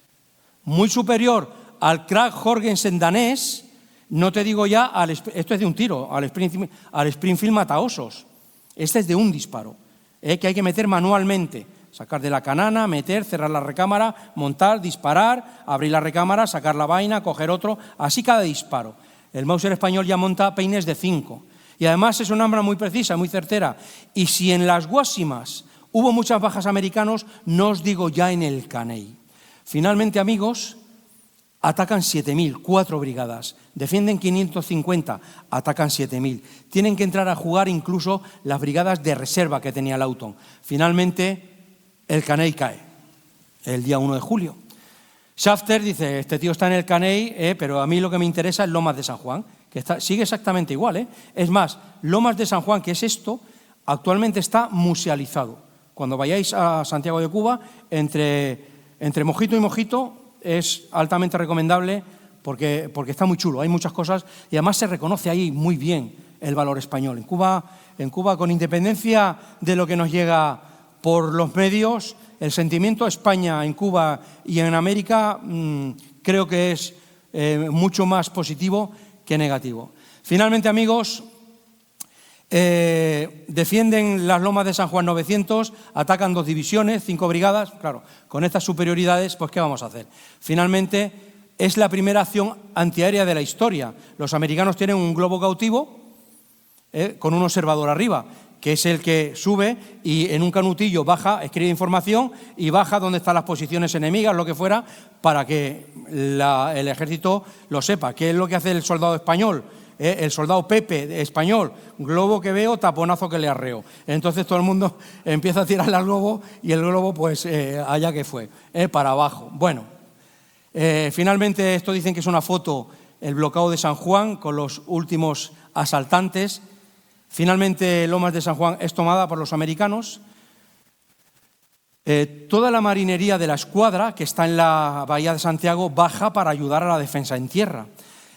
muy superior al Krag-Jorgensen danés, no te digo ya, esto es de un tiro, al Springfield mataosos. Este es de un disparo, que hay que meter manualmente, sacar de la canana, meter, cerrar la recámara, montar, disparar, abrir la recámara, sacar la vaina, coger otro, así cada disparo. El Mauser español ya monta peines de 5 y además es una arma muy precisa, muy certera. Y si en las Guasimas hubo muchas bajas americanos, no os digo ya en el Caney. Finalmente, amigos, atacan 7.000, 4 brigadas, defienden 550, atacan 7.000. Tienen que entrar a jugar incluso las brigadas de reserva que tenía Lawton. Finalmente, el Caney cae el día 1 de julio. Shafter dice, este tío está en el Caney, pero a mí lo que me interesa es Lomas de San Juan, que sigue exactamente igual. Es más, Lomas de San Juan, que es esto, actualmente está musealizado. Cuando vayáis a Santiago de Cuba, entre Mojito y Mojito, es altamente recomendable porque está muy chulo, hay muchas cosas y además se reconoce ahí muy bien el valor español. En Cuba, con independencia de lo que nos llega por los medios, el sentimiento a España en Cuba y en América creo que es mucho más positivo que negativo. Finalmente, amigos, defienden las lomas de San Juan 900, atacan 2 divisiones, 5 brigadas. Claro, con estas superioridades, pues ¿qué vamos a hacer? Finalmente, es la primera acción antiaérea de la historia. Los americanos tienen un globo cautivo con un observador arriba, que es el que sube y en un canutillo baja, escribe información y baja donde están las posiciones enemigas, lo que fuera, para que el ejército lo sepa. ¿Qué es lo que hace el soldado español? El soldado Pepe español, globo que veo, taponazo que le arreo. Entonces todo el mundo empieza a tirarle al globo y el globo, pues allá que fue, para abajo. Bueno, finalmente esto dicen que es una foto, el bloqueo de San Juan con los últimos asaltantes. Finalmente, Lomas de San Juan es tomada por los americanos. Toda la marinería de la escuadra, que está en la bahía de Santiago, baja para ayudar a la defensa en tierra.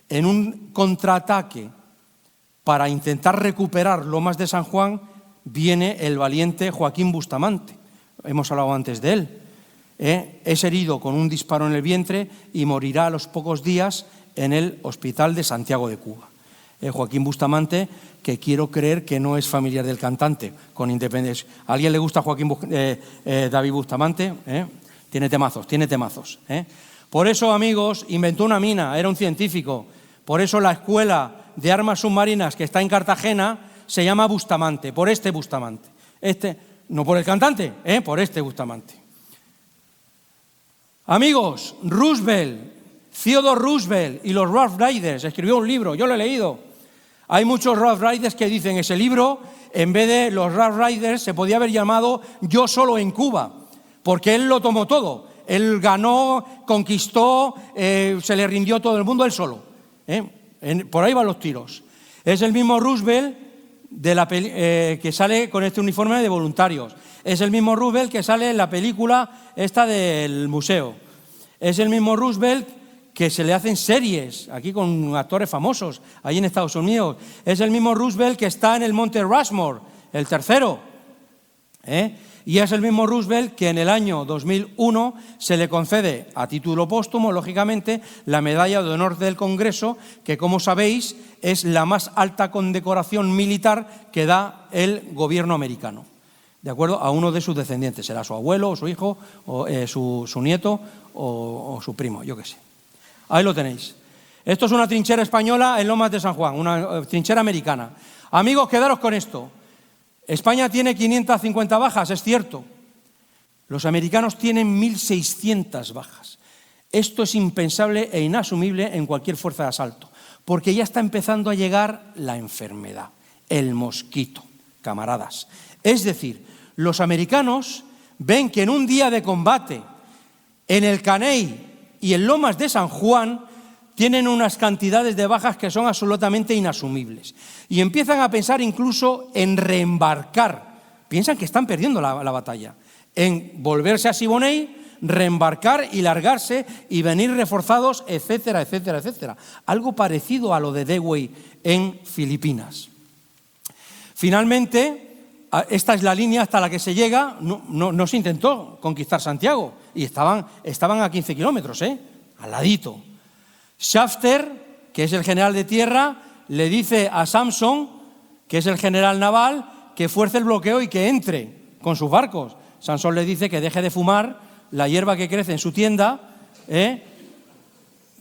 En un contraataque para intentar recuperar Lomas de San Juan, viene el valiente Joaquín Bustamante. Hemos hablado antes de él. Es herido con un disparo en el vientre y morirá a los pocos días en el Hospital de Santiago de Cuba. Joaquín Bustamante, que quiero creer que no es familiar del cantante, con independencia. ¿A alguien le gusta David Bustamante? Tiene temazos. Por eso, amigos, inventó una mina, era un científico. Por eso la escuela de armas submarinas que está en Cartagena se llama Bustamante, por este Bustamante. No por el cantante, por este Bustamante. Amigos, Theodore Roosevelt y los Rough Riders, escribió un libro, yo lo he leído. Hay muchos Rough Riders que dicen ese libro, en vez de los Rough Riders, se podía haber llamado Yo solo en Cuba, porque él lo tomó todo. Él ganó, conquistó, se le rindió todo el mundo él solo. Por ahí van los tiros. Es el mismo Roosevelt que sale con este uniforme de voluntarios. Es el mismo Roosevelt que sale en la película esta del museo. Es el mismo Roosevelt que se le hacen series, aquí con actores famosos, ahí en Estados Unidos. Es el mismo Roosevelt que está en el Monte Rushmore, el tercero. Y es el mismo Roosevelt que en el año 2001 se le concede, a título póstumo, lógicamente, la Medalla de Honor del Congreso, que, como sabéis, es la más alta condecoración militar que da el gobierno americano, de acuerdo a uno de sus descendientes, será su abuelo, o su hijo, o su nieto, o su primo, yo qué sé. Ahí lo tenéis. Esto es una trinchera española en Lomas de San Juan, una trinchera americana. Amigos, quedaros con esto. España tiene 550 bajas, es cierto. Los americanos tienen 1.600 bajas. Esto es impensable e inasumible en cualquier fuerza de asalto, porque ya está empezando a llegar la enfermedad, el mosquito, camaradas. Es decir, los americanos ven que en un día de combate, en el Caney y en Lomas de San Juan, tienen unas cantidades de bajas que son absolutamente inasumibles. Y empiezan a pensar incluso en reembarcar. Piensan que están perdiendo la batalla. En volverse a Siboney, reembarcar y largarse y venir reforzados, etcétera, etcétera, etcétera. Algo parecido a lo de Dewey en Filipinas. Finalmente, esta es la línea hasta la que se llega. No se intentó conquistar Santiago y estaban a 15 kilómetros, al ladito. Shafter, que es el general de tierra, le dice a Sampson, que es el general naval, que fuerce el bloqueo y que entre con sus barcos. Sampson le dice que deje de fumar la hierba que crece en su tienda,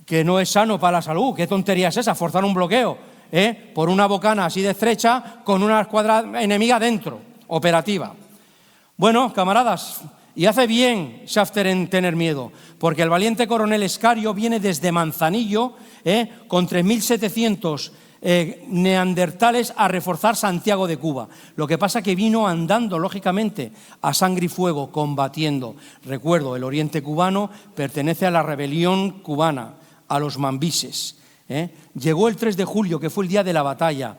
que no es sano para la salud. ¿Qué tontería es esa? Forzar un bloqueo por una bocana así de estrecha con una escuadra enemiga dentro, operativa. Bueno, camaradas, y hace bien Shafter en tener miedo, porque el valiente coronel Escario viene desde Manzanillo con 3.700 neandertales a reforzar Santiago de Cuba. Lo que pasa que vino andando, lógicamente, a sangre y fuego, combatiendo. Recuerdo, el oriente cubano pertenece a la rebelión cubana, a los mambises. Llegó el 3 de julio, que fue el día de la batalla.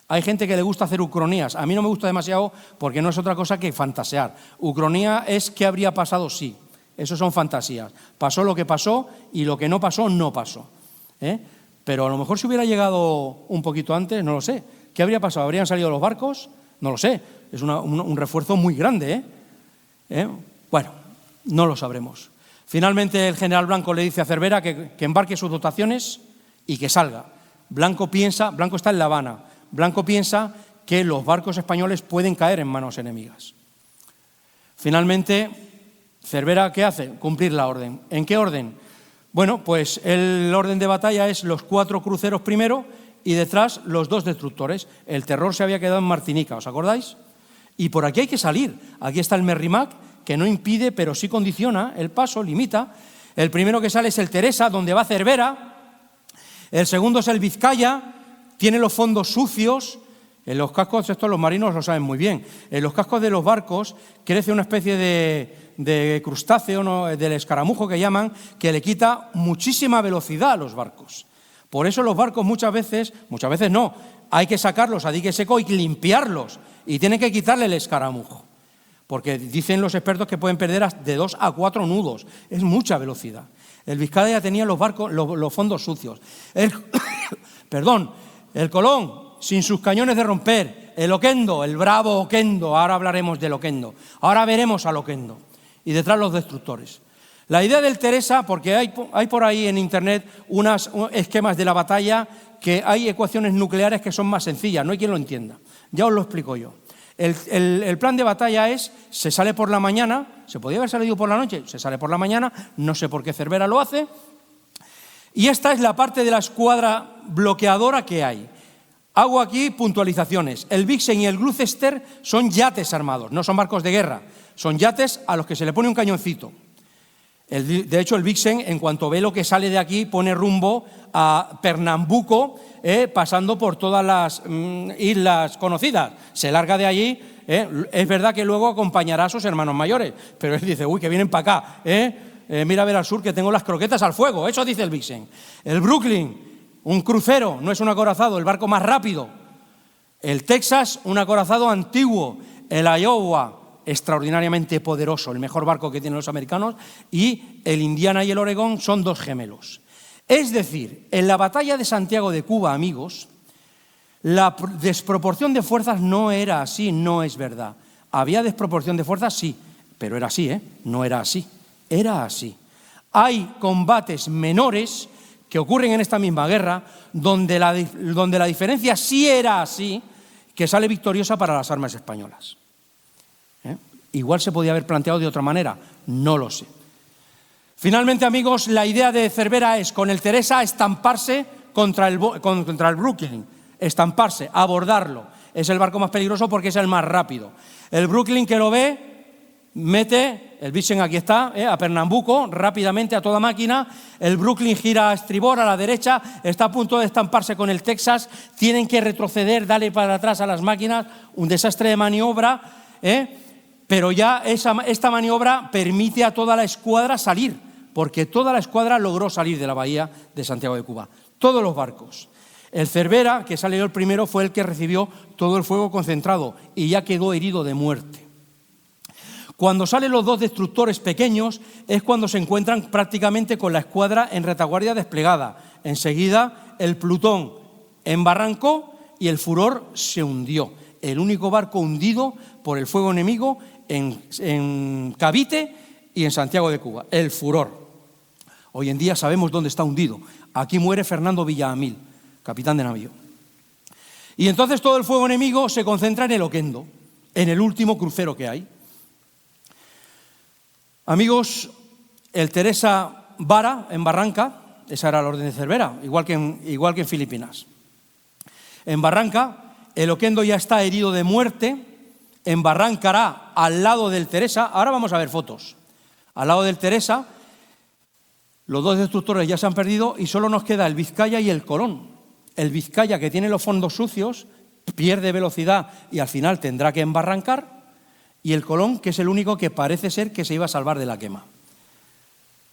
Hay gente que le gusta hacer ucronías. A mí no me gusta demasiado porque no es otra cosa que fantasear. Ucronía es qué habría pasado si. Eso son fantasías. Pasó lo que pasó y lo que no pasó, no pasó. Pero a lo mejor si hubiera llegado un poquito antes, no lo sé. ¿Qué habría pasado? ¿Habrían salido los barcos? No lo sé. Es un refuerzo muy grande, ¿eh? Bueno, no lo sabremos. Finalmente el general Blanco le dice a Cervera que embarque sus dotaciones y que salga. Blanco está en La Habana, Blanco piensa que los barcos españoles pueden caer en manos enemigas. Finalmente, Cervera, ¿qué hace? Cumplir la orden. ¿En qué orden? Bueno, pues el orden de batalla es los 4 cruceros primero y detrás los 2 destructores. El Terror se había quedado en Martinica, ¿os acordáis? Y por aquí hay que salir. Aquí está el Merrimack, que no impide, pero sí condiciona el paso, limita. El primero que sale es el Teresa, donde va Cervera. El segundo es el Vizcaya, tiene los fondos sucios. En los cascos, esto los marinos lo saben muy bien, en los cascos de los barcos crece una especie de crustáceo, ¿no?, del escaramujo que llaman, que le quita muchísima velocidad a los barcos. Por eso los barcos muchas veces no, hay que sacarlos a dique seco y limpiarlos, y tienen que quitarle el escaramujo, porque dicen los expertos que pueden perder de 2 a 4 nudos, es mucha velocidad. El Vizcaya tenía los fondos sucios. El Colón, sin sus cañones de romper, el Oquendo, el bravo Oquendo, ahora hablaremos del Oquendo, ahora veremos al Oquendo, y detrás los destructores. La idea del Teresa, porque hay por ahí en internet unos esquemas de la batalla que hay ecuaciones nucleares que son más sencillas, no hay quien lo entienda, ya os lo explico yo. El plan de batalla es, se sale por la mañana, se podía haber salido por la noche, se sale por la mañana, no sé por qué Cervera lo hace, y esta es la parte de la escuadra bloqueadora que hay. Hago aquí puntualizaciones. El Vixen y el Gloucester son yates armados, no son barcos de guerra, son yates a los que se le pone un cañoncito. De hecho, el Vixen, en cuanto ve lo que sale de aquí, pone rumbo a Pernambuco, pasando por todas las islas conocidas. Se larga de allí, es verdad que luego acompañará a sus hermanos mayores, pero él dice, uy, que vienen para acá, mira a ver al sur que tengo las croquetas al fuego, eso dice el Vixen. El Brooklyn, un crucero, no es un acorazado, el barco más rápido. El Texas, un acorazado antiguo. El Iowa, extraordinariamente poderoso, el mejor barco que tienen los americanos. Y el Indiana y el Oregón son 2 gemelos. Es decir, en la batalla de Santiago de Cuba, amigos, la desproporción de fuerzas no era así, no es verdad. ¿Había desproporción de fuerzas? Sí, pero era así, no era así, era así. Hay combates menores que ocurren en esta misma guerra, donde la diferencia sí era así, que sale victoriosa para las armas españolas. Igual se podía haber planteado de otra manera, no lo sé. Finalmente, amigos, la idea de Cervera es, con el Teresa, estamparse contra el Brooklyn, estamparse, abordarlo. Es el barco más peligroso porque es el más rápido. El Brooklyn, que lo ve, mete, el Vixen aquí está, a Pernambuco, rápidamente, a toda máquina. El Brooklyn gira a estribor, a la derecha, está a punto de estamparse con el Texas. Tienen que retroceder, darle para atrás a las máquinas, un desastre de maniobra, pero ya esta maniobra permite a toda la escuadra salir, porque toda la escuadra logró salir de la bahía de Santiago de Cuba, todos los barcos. El Cervera, que salió el primero, fue el que recibió todo el fuego concentrado y ya quedó herido de muerte. Cuando salen los 2 destructores pequeños es cuando se encuentran prácticamente con la escuadra en retaguardia desplegada. Enseguida el Plutón embarrancó y el Furor se hundió. El único barco hundido por el fuego enemigo en Cavite y en Santiago de Cuba, el Furor. Hoy en día sabemos dónde está hundido. Aquí muere Fernando Villamil, capitán de navío. Y entonces todo el fuego enemigo se concentra en el Oquendo, en el último crucero que hay. Amigos, el Teresa vara en Barranca, esa era la orden de Cervera, igual que en Filipinas. En Barranca, el Oquendo ya está herido de muerte, embarrancará al lado del Teresa. Ahora vamos a ver fotos. Al lado del Teresa, los 2 destructores ya se han perdido y solo nos queda el Vizcaya y el Colón. El Vizcaya, que tiene los fondos sucios, pierde velocidad y al final tendrá que embarrancar. Y el Colón, que es el único que parece ser que se iba a salvar de la quema.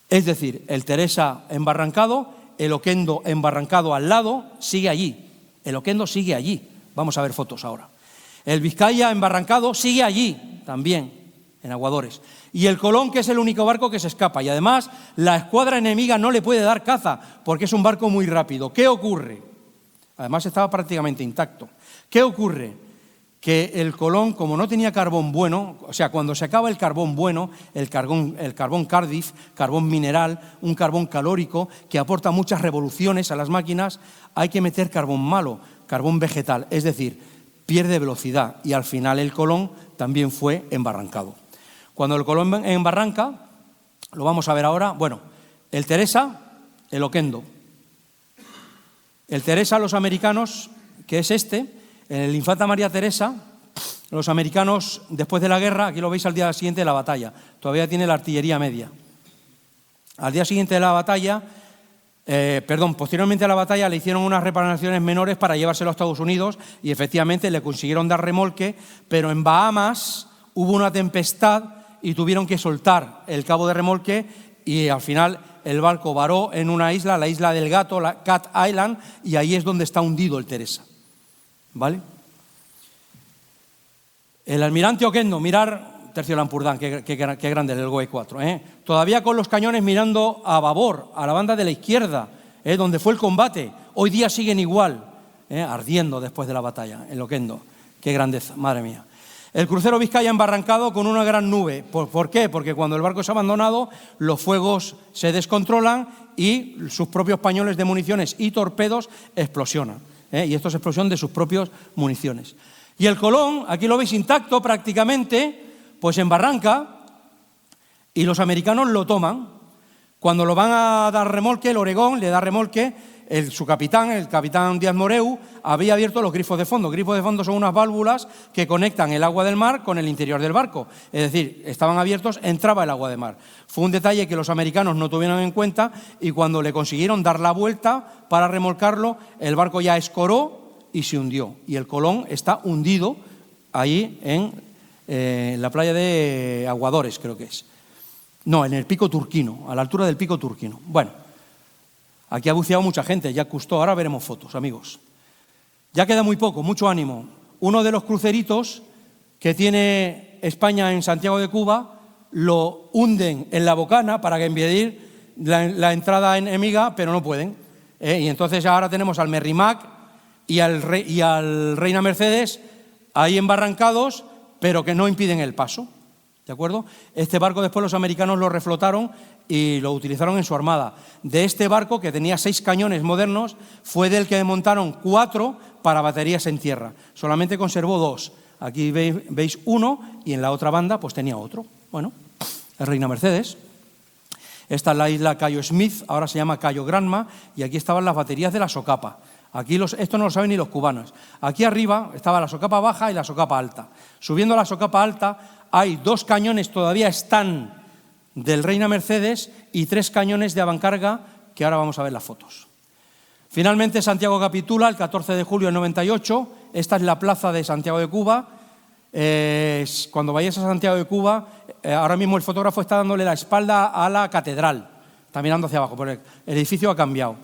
Es decir, el Teresa embarrancado, el Oquendo embarrancado al lado, sigue allí. El Oquendo sigue allí. Vamos a ver fotos ahora. El Vizcaya embarrancado sigue allí también. en Aguadores. Y el Colón, que es el único barco que se escapa. Y además, la escuadra enemiga no le puede dar caza, porque es un barco muy rápido. ¿Qué ocurre? Además, estaba prácticamente intacto. ¿Qué ocurre? Que el Colón, como no tenía carbón bueno, o sea, cuando se acaba el carbón bueno, el carbón Cardiff, carbón mineral, un carbón calórico que aporta muchas revoluciones a las máquinas, hay que meter carbón malo, carbón vegetal, es decir, pierde velocidad, y al final el Colón también fue embarrancado. Cuando el Colón embarranca, lo vamos a ver ahora, bueno, el Teresa, el Oquendo. El Teresa, los americanos, que es el Infanta María Teresa, los americanos, después de la guerra, aquí lo veis al día siguiente de la batalla, todavía tiene la artillería media. Al día siguiente de la batalla, posteriormente a la batalla le hicieron unas reparaciones menores para llevárselo a Estados Unidos y efectivamente le consiguieron dar remolque, pero en Bahamas hubo una tempestad y tuvieron que soltar el cabo de remolque y al final el barco varó en una isla, la isla del Gato, la Cat Island, y ahí es donde está hundido el Teresa. ¿Vale? El almirante Oquendo, mirar Tercio Lampurdán, qué grande el GOE 4, todavía con los cañones mirando a babor, a la banda de la izquierda, donde fue el combate, hoy día siguen igual, ardiendo después de la batalla, el Oquendo, qué grandeza, madre mía. El crucero Vizcaya embarrancado con una gran nube. ¿Por qué? Porque cuando el barco es abandonado, los fuegos se descontrolan y sus propios pañoles de municiones y torpedos explosionan. Y esto es explosión de sus propias municiones. Y el Colón, aquí lo veis intacto prácticamente, pues embarranca y los americanos lo toman. Cuando lo van a dar remolque, el Oregón le da remolque, su capitán, el capitán Díaz Moreu, había abierto los grifos de fondo. Grifos de fondo son unas válvulas que conectan el agua del mar con el interior del barco. Es decir, estaban abiertos, entraba el agua de mar. Fue un detalle que los americanos no tuvieron en cuenta y cuando le consiguieron dar la vuelta para remolcarlo, el barco ya escoró y se hundió. Y el Colón está hundido ahí en la playa de Aguadores, creo que es. No, en el Pico Turquino, a la altura del Pico Turquino. Bueno, aquí ha buceado mucha gente, ya Cousteau, ahora veremos fotos, amigos. Ya queda muy poco, mucho ánimo. Uno de los cruceritos que tiene España en Santiago de Cuba lo hunden en la bocana para impedir la entrada enemiga, pero no pueden. Y entonces ahora tenemos al Merrimack y al Reina Mercedes ahí embarrancados, pero que no impiden el paso. ¿De acuerdo? Este barco después los americanos lo reflotaron y lo utilizaron en su armada. De este barco, que tenía 6 cañones modernos, fue del que desmontaron 4 para baterías en tierra. Solamente conservó 2. Aquí veis uno y en la otra banda pues tenía otro. Bueno, el Reina Mercedes. Esta es la isla Cayo Smith, ahora se llama Cayo Granma, y aquí estaban las baterías de la socapa. Aquí esto no lo saben ni los cubanos. Aquí arriba estaba la socapa baja y la socapa alta. Subiendo a la socapa alta hay 2 cañones, todavía están, del Reina Mercedes y 3 cañones de avancarga, que ahora vamos a ver las fotos. Finalmente Santiago capitula el 14 de julio del 98. Esta es la plaza de Santiago de Cuba. Cuando vayáis a Santiago de Cuba, ahora mismo el fotógrafo está dándole la espalda a la catedral, está mirando hacia abajo, porque el edificio ha cambiado.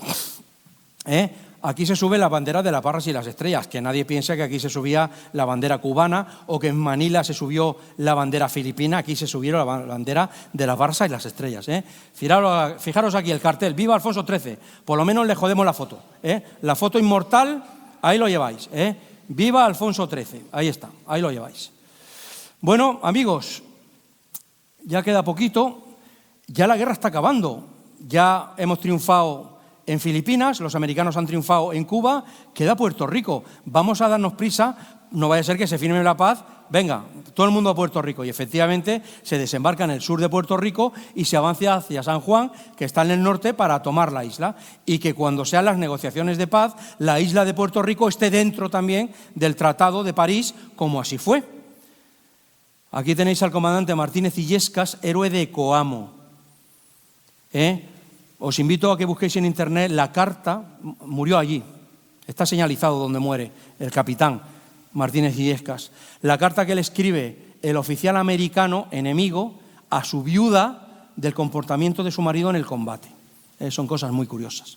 Aquí se sube la bandera de las barras y las estrellas, que nadie piensa que aquí se subía la bandera cubana o que en Manila se subió la bandera filipina. Aquí se subieron la bandera de las barras y las estrellas. Fijaros aquí el cartel, ¡Viva Alfonso XIII! Por lo menos le jodemos la foto. La foto inmortal, ahí lo lleváis. ¡Viva Alfonso XIII! Ahí está, ahí lo lleváis. Bueno, amigos, ya queda poquito, ya la guerra está acabando, ya hemos triunfado en Filipinas, los americanos han triunfado en Cuba, queda Puerto Rico. Vamos a darnos prisa, no vaya a ser que se firme la paz, venga, todo el mundo a Puerto Rico. Y efectivamente se desembarca en el sur de Puerto Rico y se avanza hacia San Juan, que está en el norte, para tomar la isla. Y que cuando sean las negociaciones de paz, la isla de Puerto Rico esté dentro también del Tratado de París, como así fue. Aquí tenéis al comandante Martínez Illescas, héroe de Coamo. Os invito a que busquéis en internet la carta, murió allí, está señalizado donde muere el capitán Martínez Illescas, la carta que le escribe el oficial americano enemigo a su viuda del comportamiento de su marido en el combate. Son cosas muy curiosas.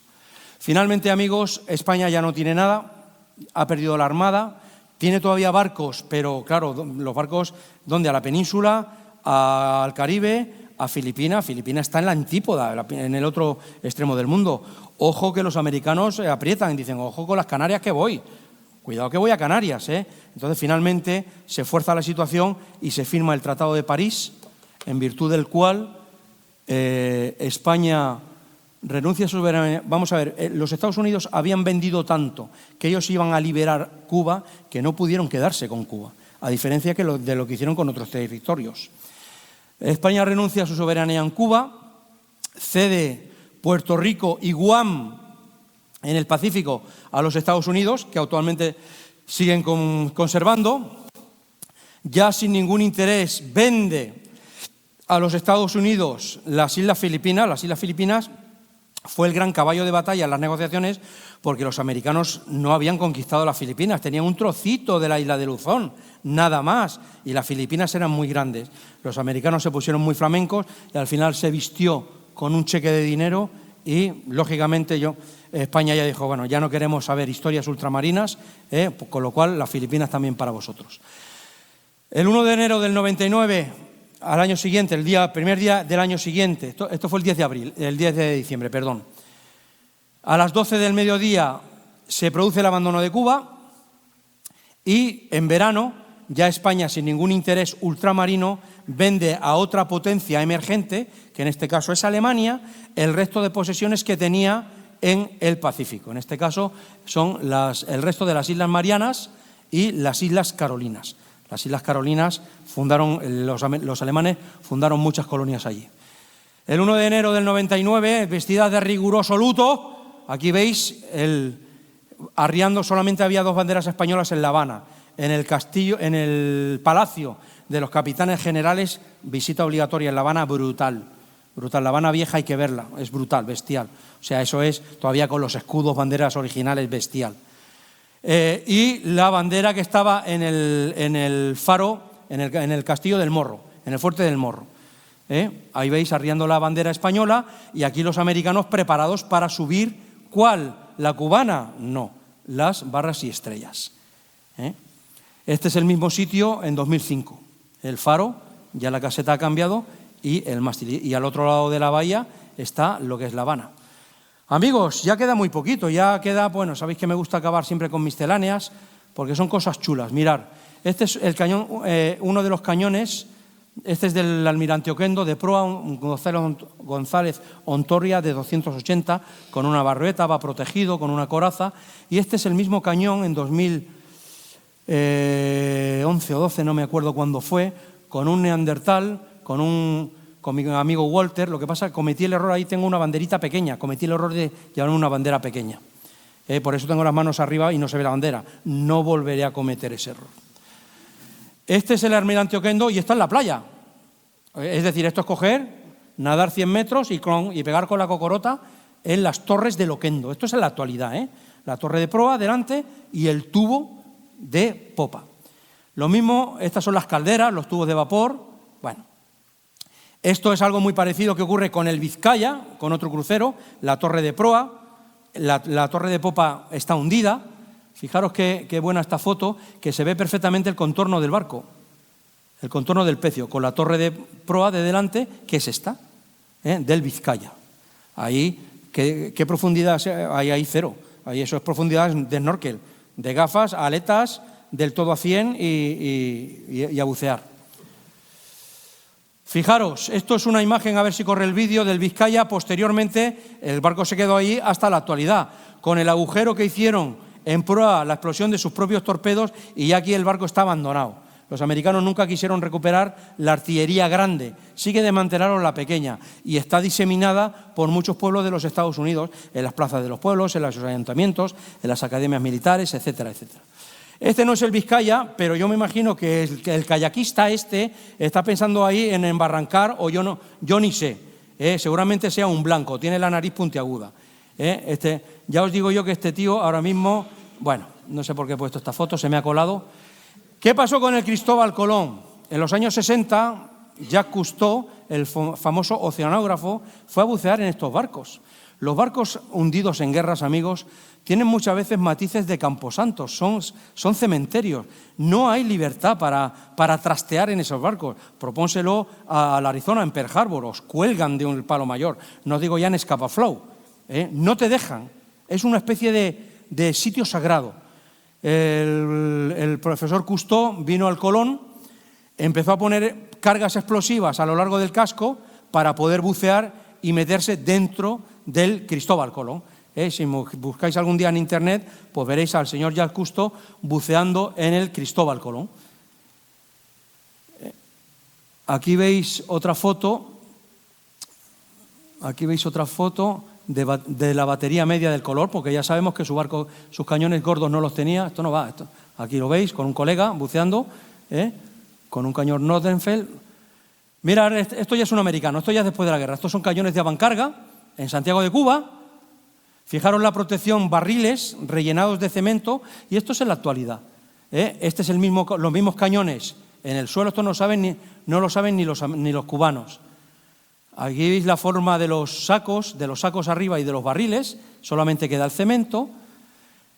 Finalmente, amigos, España ya no tiene nada, ha perdido la armada, tiene todavía barcos, pero claro, los barcos, ¿dónde? A la península, al Caribe, a Filipinas. Filipinas está en la antípoda, en el otro extremo del mundo. Ojo que los americanos aprietan, dicen, ojo con las Canarias que voy. Cuidado que voy a Canarias, ¿eh? Entonces, finalmente, se fuerza la situación y se firma el Tratado de París, en virtud del cual España renuncia a su soberanía. Vamos a ver, los Estados Unidos habían vendido tanto que ellos iban a liberar Cuba que no pudieron quedarse con Cuba, a diferencia de lo que hicieron con otros territorios. España renuncia a su soberanía en Cuba, cede Puerto Rico y Guam en el Pacífico a los Estados Unidos, que actualmente siguen conservando. Ya sin ningún interés vende a los Estados Unidos las Islas Filipinas. Las Islas Filipinas fue el gran caballo de batalla en las negociaciones porque los americanos no habían conquistado las Filipinas, tenían un trocito de la isla de Luzón, nada más, y las Filipinas eran muy grandes. Los americanos se pusieron muy flamencos y al final se vistió con un cheque de dinero y, lógicamente, España ya dijo, bueno, ya no queremos saber historias ultramarinas, con lo cual las Filipinas también para vosotros. El 1 de enero del 99, al año siguiente, primer día del año siguiente, esto fue el 10 de diciembre, perdón. A las 12 del mediodía se produce el abandono de Cuba y en verano ya España, sin ningún interés ultramarino, vende a otra potencia emergente, que en este caso es Alemania, el resto de posesiones que tenía en el Pacífico. En este caso son el resto de las Islas Marianas y las Islas Carolinas. Las Islas Carolinas los alemanes fundaron muchas colonias allí. El 1 de enero del 99, vestida de riguroso luto, aquí veis, arriando, solamente había 2 banderas españolas en La Habana. En el castillo, en el Palacio de los Capitanes Generales, visita obligatoria en La Habana, brutal. Brutal. La Habana Vieja hay que verla, es brutal, bestial. O sea, eso es todavía con los escudos, banderas originales, bestial. Y la bandera que estaba en el faro, en el Castillo del Morro, en el Fuerte del Morro. Ahí veis arriando la bandera española y aquí los americanos preparados para subir. ¿Cuál? ¿La cubana? No, las barras y estrellas. Este es el mismo sitio en 2005. El faro, ya la caseta ha cambiado y el mástil. Y al otro lado de la bahía está lo que es La Habana. Amigos, ya queda muy poquito, ya queda, bueno, sabéis que me gusta acabar siempre con misceláneas, porque son cosas chulas. Mirad, este es el cañón, uno de los cañones, este es del almirante Oquendo, de proa, González Ontorria, de 280, con una barbeta, va protegido, con una coraza, y este es el mismo cañón en 2011 o 12, no me acuerdo cuándo fue, con un Neandertal, con mi amigo Walter. Lo que pasa es que cometí el error, ahí tengo una banderita pequeña, cometí el error de llevarme una bandera pequeña. Por eso tengo las manos arriba y no se ve la bandera. No volveré a cometer ese error. Este es el almirante Oquendo y está en la playa. Es decir, esto es coger, nadar 100 metros y pegar con la cocorota en las torres del Oquendo. Esto es en la actualidad, la torre de proa delante y el tubo de popa. Lo mismo, estas son las calderas, los tubos de vapor. Bueno, esto es algo muy parecido que ocurre con el Vizcaya, con otro crucero, la torre de proa, la torre de popa está hundida. Fijaros qué buena esta foto, que se ve perfectamente el contorno del barco, el contorno del pecio, con la torre de proa de delante, que es esta, del Vizcaya. Ahí, ¿qué profundidad hay? Ahí cero. Ahí eso es profundidad de snorkel, de gafas, aletas, del todo a 100 y a bucear. Fijaros, esto es una imagen, a ver si corre el vídeo, del Vizcaya. Posteriormente, el barco se quedó ahí hasta la actualidad, con el agujero que hicieron en proa, la explosión de sus propios torpedos, y ya aquí el barco está abandonado. Los americanos nunca quisieron recuperar la artillería grande, sí que desmantelaron la pequeña, y está diseminada por muchos pueblos de los Estados Unidos, en las plazas de los pueblos, en los ayuntamientos, en las academias militares, etcétera, etcétera. Este no es el Vizcaya, pero yo me imagino que el kayakista está pensando ahí en embarrancar, o yo ni sé. Seguramente sea un blanco, tiene la nariz puntiaguda. Ya os digo yo que este tío ahora mismo, bueno, no sé por qué he puesto esta foto, se me ha colado. ¿Qué pasó con el Cristóbal Colón? En los años 60, Jacques Cousteau, el famoso oceanógrafo, fue a bucear en estos barcos. Los barcos hundidos en guerras, amigos, tienen muchas veces matices de camposantos, son cementerios. No hay libertad para trastear en esos barcos. Propónselo al Arizona, en Pearl Harbor, os cuelgan de un palo mayor. No digo ya en Scapa-Flow, no te dejan. Es una especie de sitio sagrado. El profesor Cousteau vino al Colón, empezó a poner cargas explosivas a lo largo del casco para poder bucear y meterse dentro del Cristóbal Colón. Si buscáis algún día en internet, pues veréis al señor Jacques Cousteau buceando en el Cristóbal Colón. Aquí veis otra foto. Aquí veis otra foto de la batería media del Colón, porque ya sabemos que su barco, sus cañones gordos no los tenía. Esto no va. Aquí lo veis con un colega buceando, con un cañón Nordenfeld. Mirad, esto ya es un americano, esto ya es después de la guerra. Estos son cañones de Avancarga, en Santiago de Cuba. Fijaros la protección, barriles rellenados de cemento, y esto es en la actualidad. Este es los mismos cañones en el suelo. Esto no lo saben ni los cubanos. Aquí veis la forma de los sacos arriba y de los barriles, solamente queda el cemento.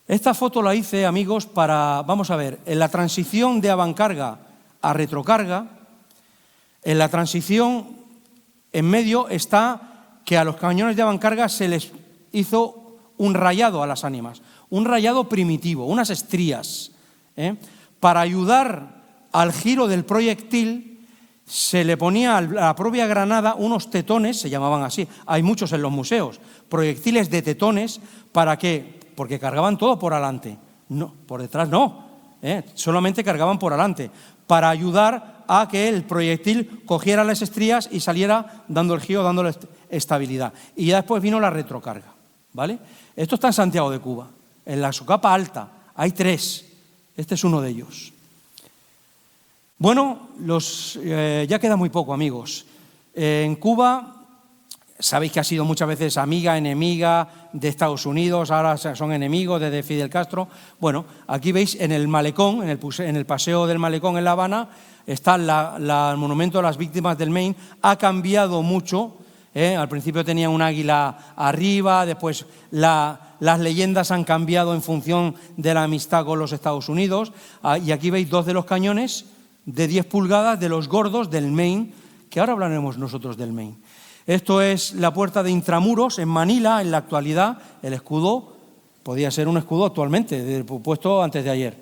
Esta foto la hice, amigos, vamos a ver, en la transición de avancarga a retrocarga, en la transición en medio está que a los cañones de avancarga se les hizo un rayado a las ánimas, un rayado primitivo, unas estrías. Para ayudar al giro del proyectil se le ponía a la propia granada unos tetones, se llamaban así, hay muchos en los museos, proyectiles de tetones, ¿para qué? Porque cargaban todo por adelante, no, por detrás no, solamente cargaban por adelante, para ayudar a que el proyectil cogiera las estrías y saliera dando el giro, dándole estabilidad. Y ya después vino la retrocarga, ¿vale? Esto está en Santiago de Cuba, en la socapa alta, hay 3, este es uno de ellos. Bueno, ya queda muy poco, amigos. En Cuba, sabéis que ha sido muchas veces amiga, enemiga de Estados Unidos, ahora son enemigos desde Fidel Castro. Bueno, aquí veis en el malecón, en el paseo del malecón en La Habana, está el monumento a las víctimas del Maine. Ha cambiado mucho. Al principio tenía un águila arriba, después las leyendas han cambiado en función de la amistad con los Estados Unidos. Y aquí veis 2 de los cañones de 10 pulgadas de los gordos del Maine, que ahora hablaremos nosotros del Maine. Esto es la puerta de Intramuros en Manila, en la actualidad. El escudo podía ser un escudo actualmente, puesto antes de ayer.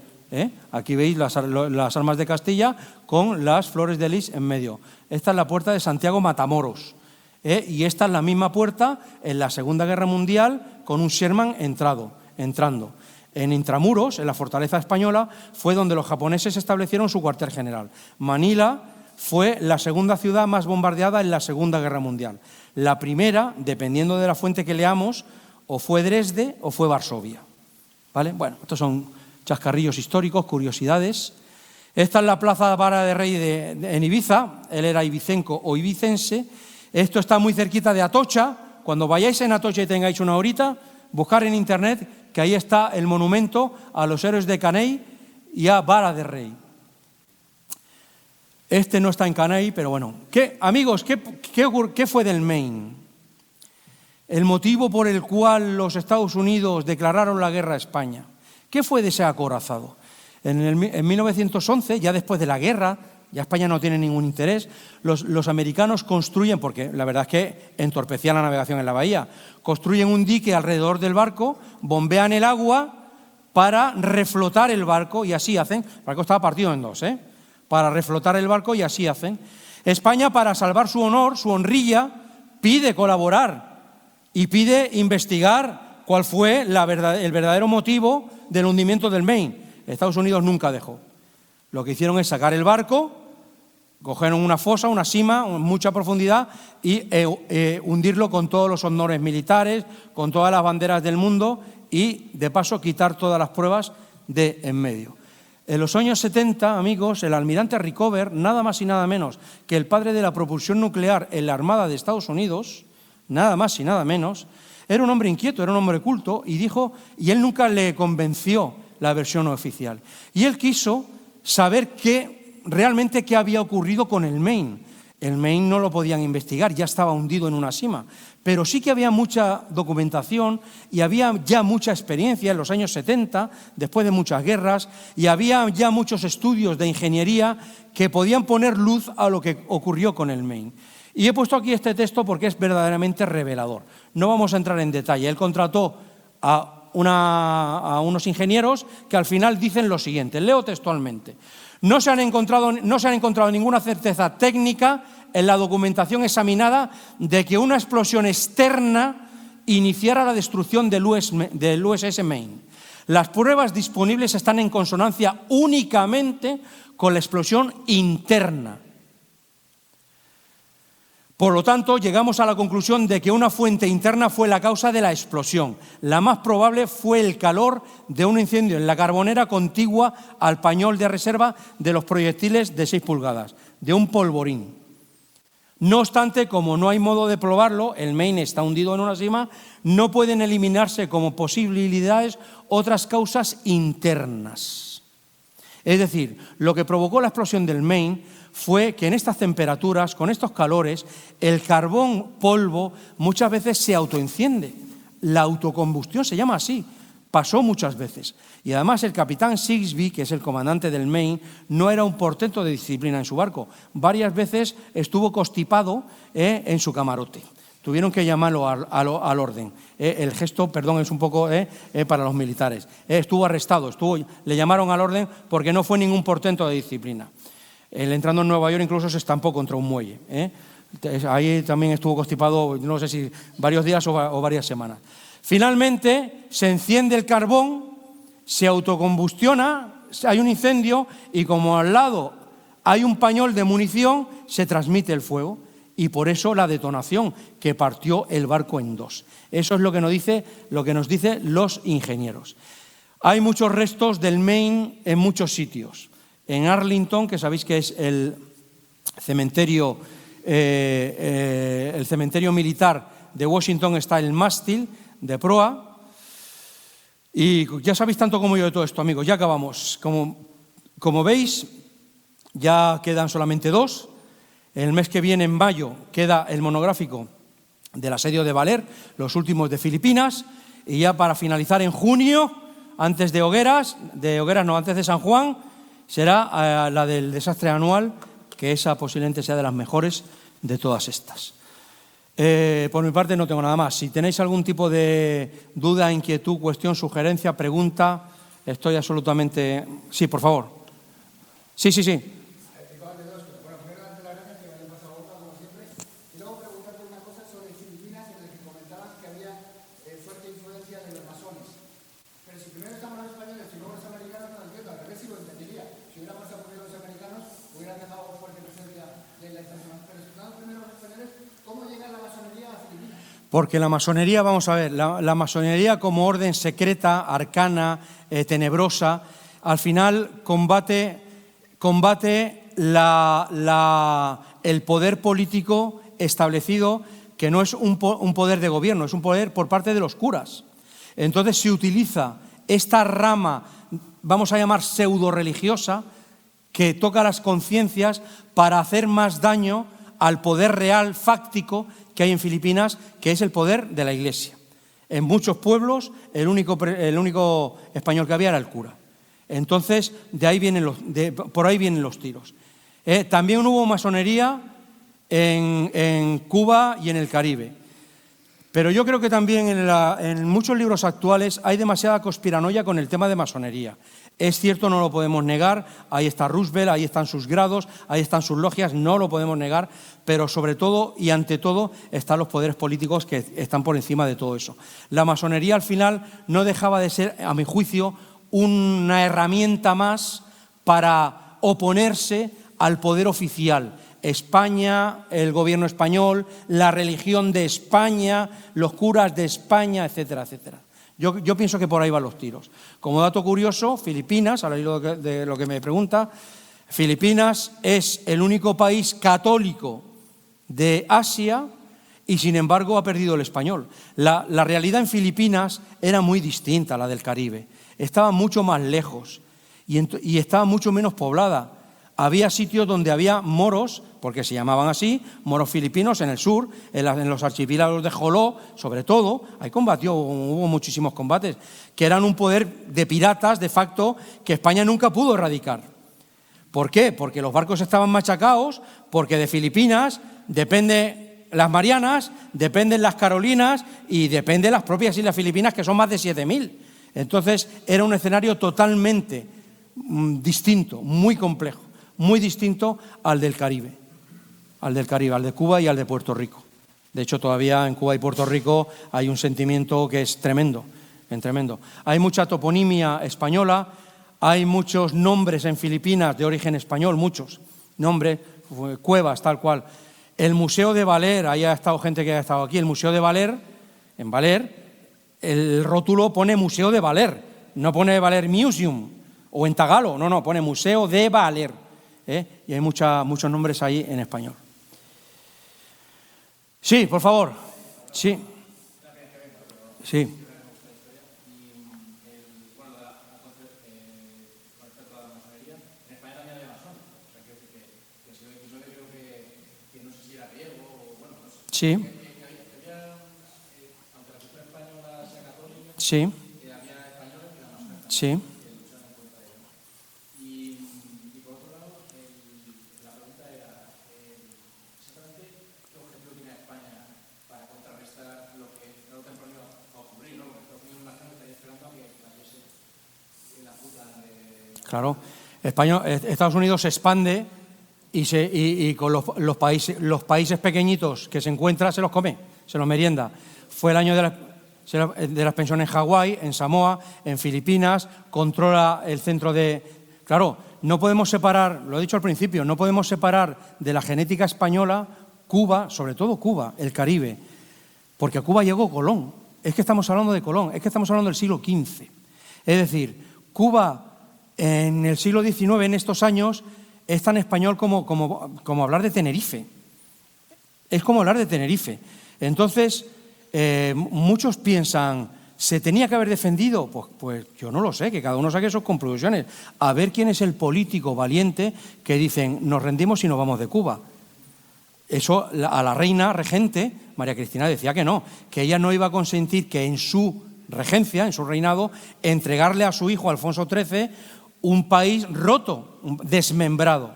Aquí veis las armas de Castilla con las flores de lis en medio. Esta es la puerta de Santiago Matamoros. Y esta es la misma puerta en la Segunda Guerra Mundial con un Sherman entrando. En Intramuros, en la fortaleza española, fue donde los japoneses establecieron su cuartel general. Manila fue la segunda ciudad más bombardeada en la Segunda Guerra Mundial. La primera, dependiendo de la fuente que leamos, o fue Dresde o fue Varsovia. ¿Vale? Bueno, estos son chascarrillos históricos, curiosidades. Esta es la plaza Vara de Rey en Ibiza, él era ibicenco o ibicense. Esto está muy cerquita de Atocha. Cuando vayáis en Atocha y tengáis una horita, buscar en internet que ahí está el monumento a los héroes de Caney y a Vara de Rey. Este no está en Caney, pero bueno. Amigos, ¿qué fue del Maine? El motivo por el cual los Estados Unidos declararon la guerra a España. ¿Qué fue de ese acorazado? En 1911, ya después de la guerra, ya España no tiene ningún interés, los americanos construyen, porque la verdad es que entorpecían la navegación en la bahía, construyen un dique alrededor del barco, bombean el agua para reflotar el barco, y así hacen. El barco estaba partido en 2, para reflotar el barco, y así hacen. España, para salvar su honor, su honrilla, pide colaborar y pide investigar cuál fue el verdadero motivo del hundimiento del Maine. Estados Unidos nunca dejó. Lo que hicieron es sacar el barco, cogieron una fosa, una sima, mucha profundidad, y hundirlo con todos los honores militares, con todas las banderas del mundo, y de paso quitar todas las pruebas de en medio. En los años 70, amigos, el almirante Rickover, nada más y nada menos que el padre de la propulsión nuclear en la Armada de Estados Unidos, nada más y nada menos, era un hombre inquieto, era un hombre culto, y él nunca le convenció la versión oficial. Y él quiso saber realmente qué había ocurrido con el Maine. El Maine no lo podían investigar, ya estaba hundido en una sima. Pero sí que había mucha documentación y había ya mucha experiencia en los años 70, después de muchas guerras, y había ya muchos estudios de ingeniería que podían poner luz a lo que ocurrió con el Maine. Y he puesto aquí este texto porque es verdaderamente revelador. No vamos a entrar en detalle. Él contrató a unos ingenieros que al final dicen lo siguiente, leo textualmente. No se han encontrado ninguna certeza técnica en la documentación examinada de que una explosión externa iniciara la destrucción del USS Maine. Las pruebas disponibles están en consonancia únicamente con la explosión interna. Por lo tanto, llegamos a la conclusión de que una fuente interna fue la causa de la explosión. La más probable fue el calor de un incendio en la carbonera contigua al pañol de reserva de los proyectiles de 6 pulgadas, de un polvorín. No obstante, como no hay modo de probarlo, el Maine está hundido en una sima, no pueden eliminarse como posibilidades otras causas internas. Es decir, lo que provocó la explosión del Maine fue que en estas temperaturas, con estos calores, el carbón polvo muchas veces se autoenciende. La autocombustión se llama así, pasó muchas veces. Y además el capitán Sigsbee, que es el comandante del Maine, no era un portento de disciplina en su barco. Varias veces estuvo constipado en su camarote. Tuvieron que llamarlo al orden. El gesto, perdón, es un poco para los militares. Estuvo arrestado, le llamaron al orden porque no fue ningún portento de disciplina. Él entrando en Nueva York incluso se estampó contra un muelle. Ahí también estuvo constipado, no sé si varios días o varias semanas. Finalmente se enciende el carbón, se autocombustiona, hay un incendio y como al lado hay un pañol de munición, se transmite el fuego y por eso la detonación que partió el barco en 2. Eso es lo que nos dicen los ingenieros. Hay muchos restos del Maine en muchos sitios. En Arlington, que sabéis que es el cementerio militar de Washington, está el mástil de proa. Y ya sabéis tanto como yo de todo esto, amigos. Ya acabamos. Como veis, ya quedan solamente 2. El mes que viene, en mayo, queda el monográfico del asedio de Valer, los últimos de Filipinas. Y ya para finalizar en junio, antes de antes de San Juan, será la del desastre anual, que esa posiblemente sea de las mejores de todas estas. Por mi parte no tengo nada más. Si tenéis algún tipo de duda, inquietud, cuestión, sugerencia, pregunta, estoy absolutamente... Sí, por favor. Sí. Porque la masonería, vamos a ver, la masonería como orden secreta, arcana, tenebrosa, al final combate el poder político establecido, que no es un poder de gobierno, es un poder por parte de los curas. Entonces se utiliza esta rama, vamos a llamar pseudo-religiosa, que toca las conciencias para hacer más daño al poder real, fáctico, que hay en Filipinas, que es el poder de la Iglesia. En muchos pueblos, el único español que había era el cura. Entonces, por ahí vienen los tiros. También hubo masonería en Cuba y en el Caribe. Pero yo creo que también en muchos libros actuales hay demasiada conspiranoia con el tema de masonería. Es cierto, no lo podemos negar, ahí está Roosevelt, ahí están sus grados, ahí están sus logias, no lo podemos negar, pero sobre todo y ante todo están los poderes políticos que están por encima de todo eso. La masonería al final no dejaba de ser, a mi juicio, una herramienta más para oponerse al poder oficial. España, el gobierno español, la religión de España, los curas de España, etcétera, etcétera. Yo pienso que por ahí van los tiros. Como dato curioso, Filipinas, al hilo de lo que me pregunta, Filipinas es el único país católico de Asia y sin embargo ha perdido el español. La realidad en Filipinas era muy distinta a la del Caribe. Estaba mucho más lejos y estaba mucho menos poblada. había sitios donde había moros, porque se llamaban así, moros filipinos en el sur, en los archipiélagos de Joló, sobre todo, ahí hubo muchísimos combates, que eran un poder de piratas, de facto, que España nunca pudo erradicar. ¿Por qué? Porque los barcos estaban machacados, porque de Filipinas depende las Marianas, dependen las Carolinas y dependen las propias Islas Filipinas, que son más de 7.000. Entonces, era un escenario totalmente distinto, muy complejo, muy distinto al del Caribe, al de Cuba y al de Puerto Rico. De hecho, todavía en Cuba y Puerto Rico hay un sentimiento que es tremendo, tremendo. Hay mucha toponimia española, hay muchos nombres en Filipinas de origen español, muchos nombres, cuevas, tal cual. El Museo de Valer, ahí ha estado gente que ha estado aquí, el Museo de Valer, en Valer, el rótulo pone Museo de Valer, no pone Valer Museum o en tagalo, no, pone Museo de Valer. Y hay muchos nombres ahí en español. Sí, por favor. Sí. Sí. Sí. Sí. Sí. Claro, Estados Unidos se expande y con los países pequeñitos que se encuentra se los come, se los merienda. Fue el año de las pensiones en Hawái, en Samoa, en Filipinas, controla el centro de... Claro, no podemos separar, lo he dicho al principio, no podemos separar de la genética española Cuba, sobre todo Cuba, el Caribe, porque a Cuba llegó Colón. Es que estamos hablando de Colón, es que estamos hablando del siglo XV. Es decir, Cuba en el siglo XIX, en estos años, es tan español como hablar de Tenerife. Es como hablar de Tenerife. Entonces, muchos piensan, ¿se tenía que haber defendido? Pues yo no lo sé, que cada uno saque sus conclusiones. A ver quién es el político valiente que dicen, nos rendimos y nos vamos de Cuba. Eso a la reina regente, María Cristina, decía que no, que ella no iba a consentir que en su regencia, en su reinado, entregarle a su hijo Alfonso XIII un país roto, desmembrado.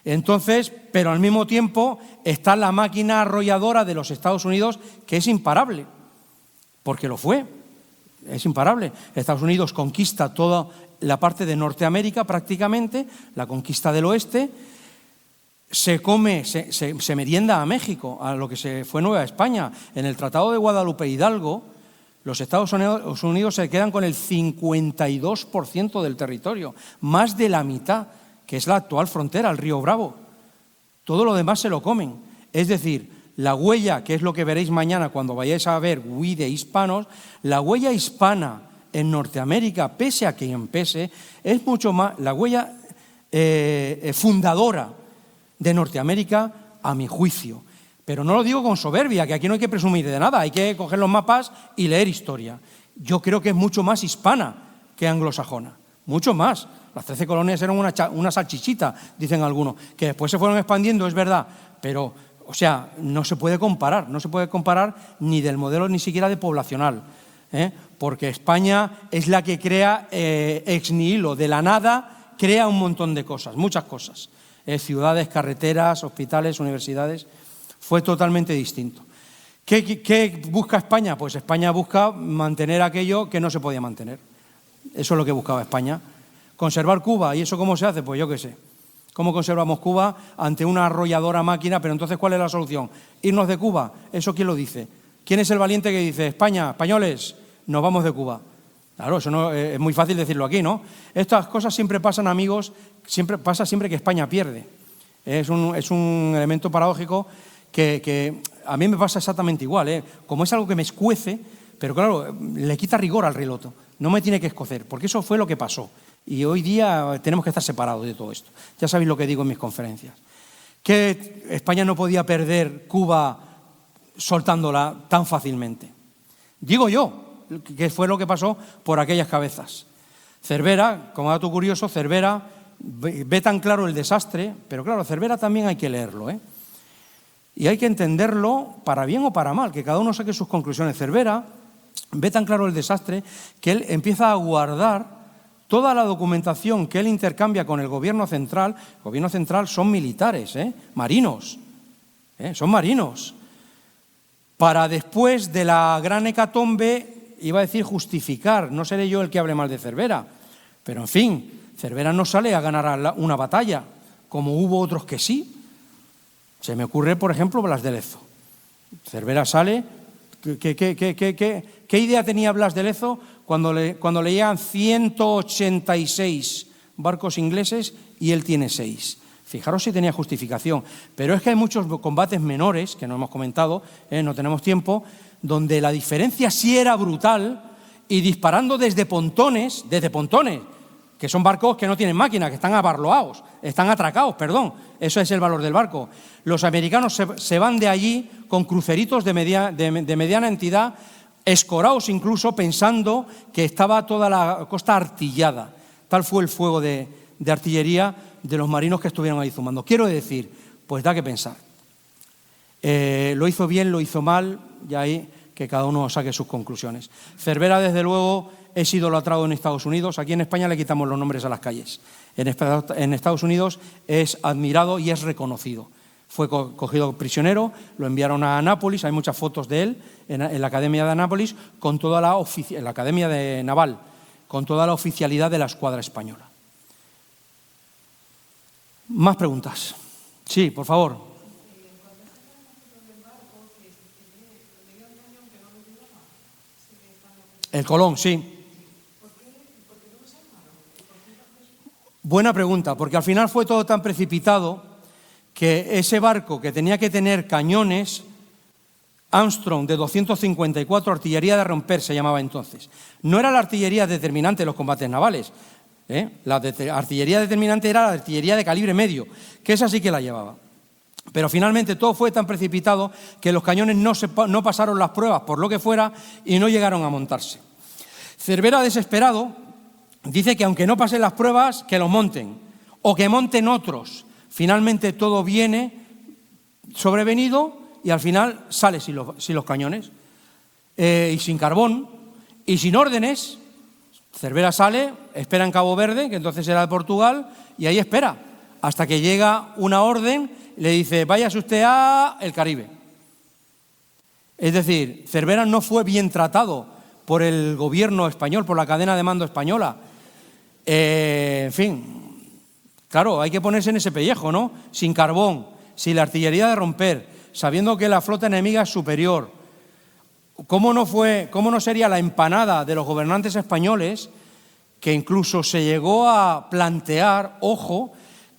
Entonces, pero al mismo tiempo está la máquina arrolladora de los Estados Unidos, que es imparable, porque lo fue, es imparable. Estados Unidos conquista toda la parte de Norteamérica prácticamente, la conquista del oeste, se merienda a México, a lo que se fue Nueva España. En el Tratado de Guadalupe Hidalgo, los Estados Unidos se quedan con el 52% del territorio, más de la mitad, que es la actual frontera, el río Bravo. Todo lo demás se lo comen. Es decir, la huella, que es lo que veréis mañana cuando vayáis a ver We de Hispanos, la huella hispana en Norteamérica, pese a quien pese, es mucho más la huella fundadora de Norteamérica, a mi juicio. Pero no lo digo con soberbia, que aquí no hay que presumir de nada, hay que coger los mapas y leer historia. Yo creo que es mucho más hispana que anglosajona, mucho más. Las 13 colonias eran una salchichita, dicen algunos, que después se fueron expandiendo, es verdad, pero, o sea, no se puede comparar ni del modelo ni siquiera de poblacional, porque España es la que crea ex nihilo, de la nada, crea un montón de cosas, muchas cosas, ciudades, carreteras, hospitales, universidades. Fue totalmente distinto. ¿Qué busca España? Pues España busca mantener aquello que no se podía mantener. Eso es lo que buscaba España. Conservar Cuba. ¿Y eso cómo se hace? Pues yo qué sé. ¿Cómo conservamos Cuba ante una arrolladora máquina? Pero entonces, ¿cuál es la solución? ¿Irnos de Cuba? ¿Eso quién lo dice? ¿Quién es el valiente que dice, España, españoles, nos vamos de Cuba? Claro, eso no, es muy fácil decirlo aquí, ¿no? Estas cosas siempre pasan, amigos, siempre que España pierde. Es un elemento paradójico que a mí me pasa exactamente igual, como es algo que me escuece, pero claro, le quita rigor al relato, no me tiene que escocer, porque eso fue lo que pasó. Y hoy día tenemos que estar separados de todo esto. Ya sabéis lo que digo en mis conferencias. Que España no podía perder Cuba soltándola tan fácilmente. Digo yo, que fue lo que pasó por aquellas cabezas. Cervera, como dato curioso, Cervera ve tan claro el desastre, pero claro, Cervera también hay que leerlo, ¿eh? Y hay que entenderlo para bien o para mal, que cada uno saque sus conclusiones. Cervera ve tan claro el desastre que él empieza a guardar toda la documentación que él intercambia con el gobierno central. El gobierno central son militares, marinos, son marinos. Para después de la gran hecatombe, iba a decir justificar, no seré yo el que hable mal de Cervera, pero en fin, Cervera no sale a ganar una batalla, como hubo otros que sí. Se me ocurre, por ejemplo, Blas de Lezo. Cervera sale. ¿Qué idea tenía Blas de Lezo cuando leían 186 barcos ingleses y él tiene 6? Fijaros si tenía justificación. Pero es que hay muchos combates menores, que no hemos comentado, no tenemos tiempo, donde la diferencia sí era brutal y disparando desde pontones, que son barcos que no tienen máquina, que están abarloados, están atracados, perdón. Eso es el valor del barco. Los americanos se van de allí con cruceritos de mediana entidad, escorados incluso, pensando que estaba toda la costa artillada. Tal fue el fuego de artillería de los marinos que estuvieron ahí zumbando. Quiero decir, pues da que pensar. Lo hizo bien, lo hizo mal, y ahí que cada uno saque sus conclusiones. Cervera, desde luego, es idolatrado en Estados Unidos. Aquí en España le quitamos los nombres a las calles. En Estados Unidos es admirado y es reconocido. Fue cogido prisionero, lo enviaron a Anápolis, hay muchas fotos de él en la Academia de Anápolis, con toda en la Academia de Naval, con toda la oficialidad de la escuadra española. Más preguntas. Sí, por favor. El Colón, sí. Buena pregunta, porque al final fue todo tan precipitado que ese barco que tenía que tener cañones, Armstrong de 254, artillería de romper se llamaba entonces. No era la artillería determinante en los combates navales, la artillería determinante era la artillería de calibre medio, que esa sí que la llevaba. Pero finalmente todo fue tan precipitado que los cañones no pasaron las pruebas por lo que fuera y no llegaron a montarse. Cervera, desesperado, dice que aunque no pasen las pruebas, que los monten o que monten otros. Finalmente todo viene sobrevenido y al final sale sin los cañones y sin carbón y sin órdenes. Cervera sale, espera en Cabo Verde, que entonces era de Portugal, y ahí espera hasta que llega una orden. Le dice, váyase usted a el Caribe. Es decir, Cervera no fue bien tratado por el gobierno español, por la cadena de mando española. En fin, claro, hay que ponerse en ese pellejo, ¿no? Sin carbón, sin la artillería de romper, sabiendo que la flota enemiga es superior. ¿Cómo no sería la empanada de los gobernantes españoles, que incluso se llegó a plantear, ojo,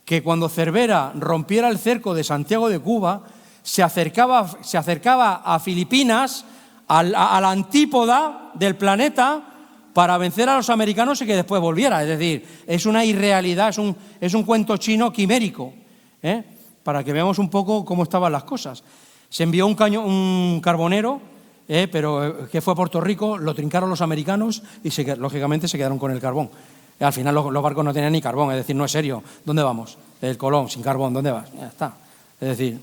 que cuando Cervera rompiera el cerco de Santiago de Cuba, se acercaba a Filipinas, a la antípoda del planeta, para vencer a los americanos y que después volviera? Es decir, es una irrealidad, es un cuento chino quimérico, para que veamos un poco cómo estaban las cosas. Se envió un carbonero, pero que fue a Puerto Rico, lo trincaron los americanos y lógicamente se quedaron con el carbón. Al final los barcos no tenían ni carbón, es decir, no es serio. ¿Dónde vamos? El Colón, sin carbón, ¿dónde vas? Ya está. Es decir,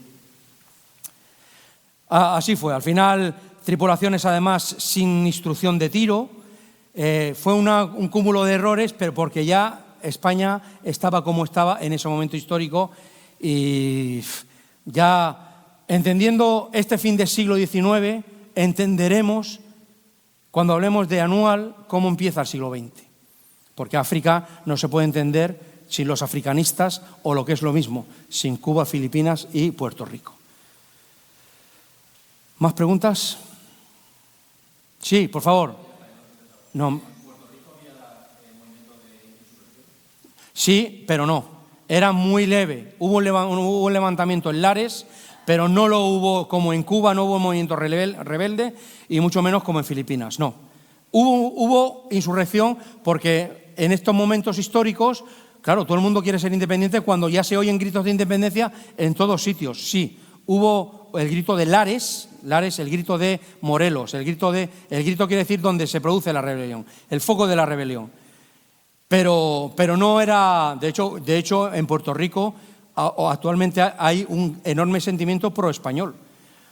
así fue. Al final, tripulaciones además sin instrucción de tiro. Fue un cúmulo de errores, pero porque ya España estaba como estaba en ese momento histórico y ya entendiendo este fin del siglo XIX, entenderemos cuando hablemos de Anual cómo empieza el siglo XX. Porque África no se puede entender sin los africanistas o, lo que es lo mismo, sin Cuba, Filipinas y Puerto Rico. ¿Más preguntas? Sí, por favor. No. Sí, pero no. Era muy leve. Hubo un levantamiento en Lares, pero no lo hubo como en Cuba, no hubo movimiento rebelde y mucho menos como en Filipinas, no. Hubo insurrección porque en estos momentos históricos, claro, todo el mundo quiere ser independiente cuando ya se oyen gritos de independencia en todos sitios. Sí, hubo el grito de Lares, el grito de Morelos, el grito quiere decir donde se produce la rebelión, el foco de la rebelión. Pero no era, de hecho en Puerto Rico actualmente hay un enorme sentimiento pro-español.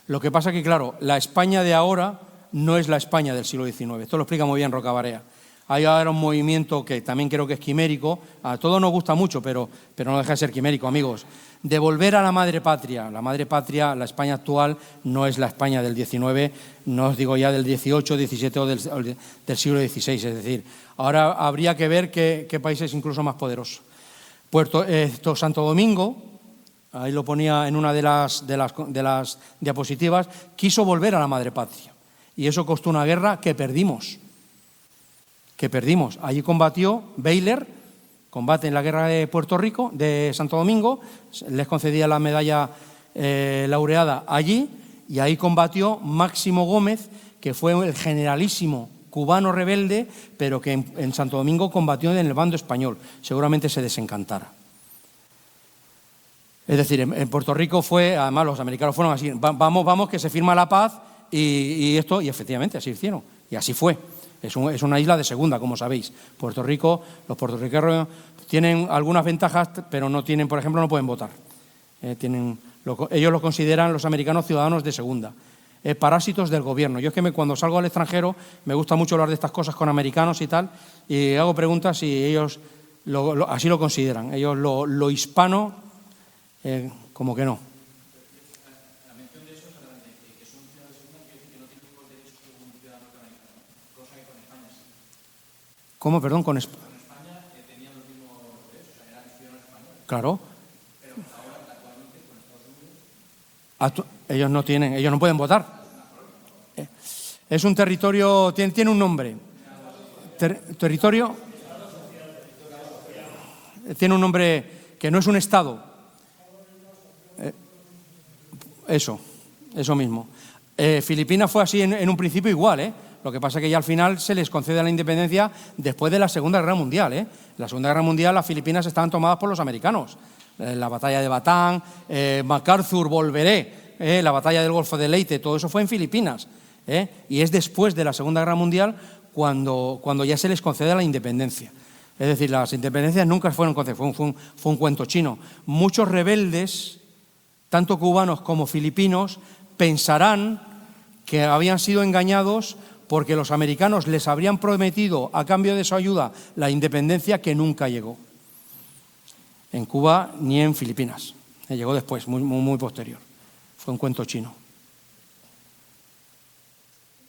Lo que pasa que, claro, la España de ahora no es la España del siglo XIX. Esto lo explica muy bien Rocabarea. Hay ahora un movimiento que también creo que es quimérico, a todos nos gusta mucho, pero no deja de ser quimérico, amigos, de volver a la madre patria. La madre patria, la España actual, no es la España del XIX, no os digo ya del XVIII, XVII o del siglo XVI, es decir, ahora habría que ver qué país es incluso más poderoso. Santo Domingo, ahí lo ponía en una de las diapositivas, quiso volver a la madre patria, y eso costó una guerra que perdimos. Allí combatió Baylor, combate en la guerra de Puerto Rico, de Santo Domingo, les concedía la medalla laureada allí, y ahí combatió Máximo Gómez, que fue el generalísimo cubano rebelde, pero que en Santo Domingo combatió en el bando español. Seguramente se desencantara. Es decir, en Puerto Rico fue, además los americanos fueron así, vamos, que se firma la paz, y efectivamente así hicieron, y así fue. Es una isla de segunda, como sabéis. Puerto Rico, los puertorriqueños tienen algunas ventajas, pero no tienen, por ejemplo, no pueden votar. Ellos lo consideran, los americanos, ciudadanos de segunda. Parásitos del gobierno. Yo es que cuando salgo al extranjero me gusta mucho hablar de estas cosas con americanos y tal, y hago preguntas y ellos así lo consideran. Ellos lo hispano, como que no. ¿Cómo? Perdón, con España tenían los mismos derechos, o sea, eran ciudadanos españoles. Claro. Pero ahora, actualmente, con Estados Unidos... ellos no pueden votar. Es un territorio, tiene un nombre. Territorio... Tiene un nombre que no es un estado. Eso mismo. Filipinas fue así en un principio igual, Lo que pasa es que ya al final se les concede la independencia después de la Segunda Guerra Mundial. En la Segunda Guerra Mundial las Filipinas estaban tomadas por los americanos. La batalla de Batán, MacArthur, volveré, la batalla del Golfo de Leyte, todo eso fue en Filipinas. Y es después de la Segunda Guerra Mundial cuando ya se les concede la independencia. Es decir, las independencias nunca fueron concedidas, fue un cuento chino. Muchos rebeldes, tanto cubanos como filipinos, pensarán que habían sido engañados porque los americanos les habrían prometido a cambio de su ayuda la independencia, que nunca llegó. En Cuba ni en Filipinas. Llegó después, muy posterior. Fue un cuento chino.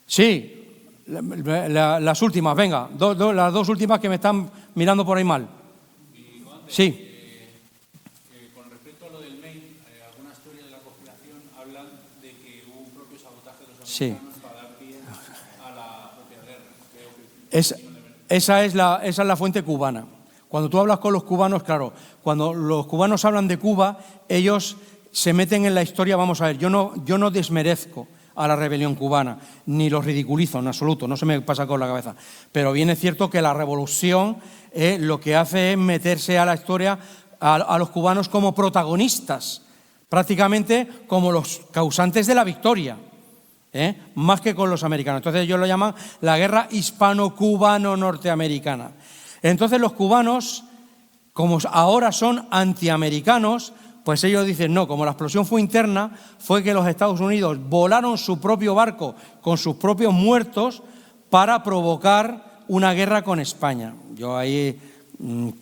Sí, las últimas, venga, las dos últimas que me están mirando por ahí mal. Sí. Con respecto a lo del mail, algunas teorías de la conspiración hablan de que hubo un propio sabotaje de los americanos. Sí. Para dar pie a la propia guerra. Esa es la fuente cubana. Cuando tú hablas con los cubanos, claro, cuando los cubanos hablan de Cuba, ellos se meten en la historia. Vamos a ver, yo no desmerezco a la rebelión cubana, ni los ridiculizo en absoluto, no se me pasa por la cabeza. Pero bien es cierto que la revolución lo que hace es meterse a la historia a los cubanos como protagonistas, prácticamente como los causantes de la victoria, más que con los americanos. Entonces ellos lo llaman la guerra hispano-cubano-norteamericana. Entonces los cubanos, como ahora son antiamericanos, pues ellos dicen, no, como la explosión fue interna, fue que los Estados Unidos volaron su propio barco con sus propios muertos para provocar una guerra con España. Yo ahí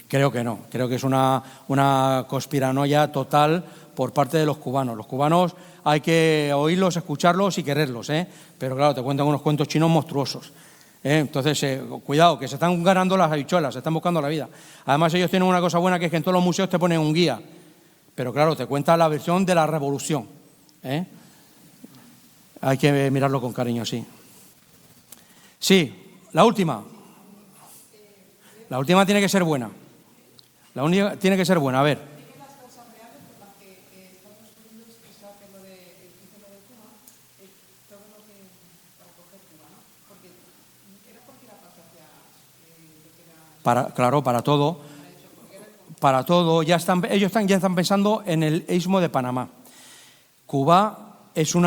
creo que no, creo que es una conspiranoia total por parte de los cubanos. Los cubanos hay que oírlos, escucharlos y quererlos, pero claro, te cuentan unos cuentos chinos monstruosos. Entonces, cuidado, que se están ganando las habichuelas, se están buscando la vida. Además, ellos tienen una cosa buena, que es que en todos los museos te ponen un guía. Pero claro, te cuenta la versión de la revolución. Hay que mirarlo con cariño, sí. Sí, la última. La última tiene que ser buena. La única tiene que ser buena, a ver. Claro, para todo. Para todo, ellos ya están pensando en el istmo de Panamá. Cuba es un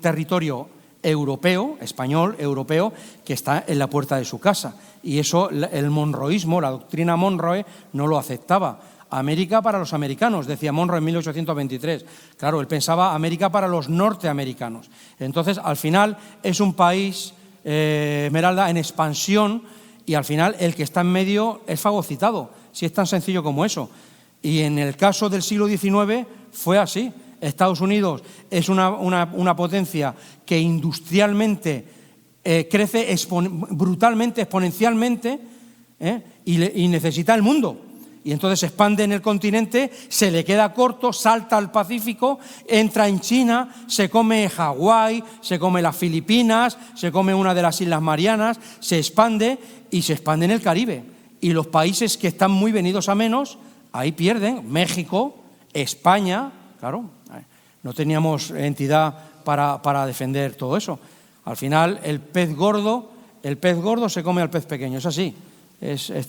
territorio europeo, español, europeo, que está en la puerta de su casa. Y eso el monroísmo, la doctrina Monroe, no lo aceptaba. América para los americanos, decía Monroe en 1823. Claro, él pensaba América para los norteamericanos. Entonces, al final, es un país, Esmeralda, en expansión, y al final el que está en medio es fagocitado, si es tan sencillo como eso. Y en el caso del siglo XIX fue así. Estados Unidos es una potencia que industrialmente crece brutalmente, exponencialmente, y necesita el mundo. Y entonces se expande en el continente, se le queda corto, salta al Pacífico, entra en China, se come Hawái, se come las Filipinas, se come una de las Islas Marianas, se expande y se expande en el Caribe. Y los países que están muy venidos a menos, ahí pierden. México, España, claro, no teníamos entidad para defender todo eso. Al final, el pez gordo se come al pez pequeño, es así. Es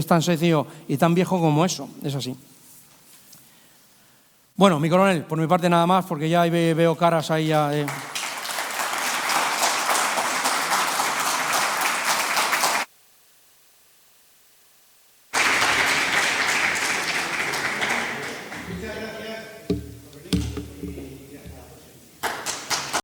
tan sencillo y tan viejo como eso, es así. Bueno, mi coronel, por mi parte nada más, porque ya veo caras ahí ya...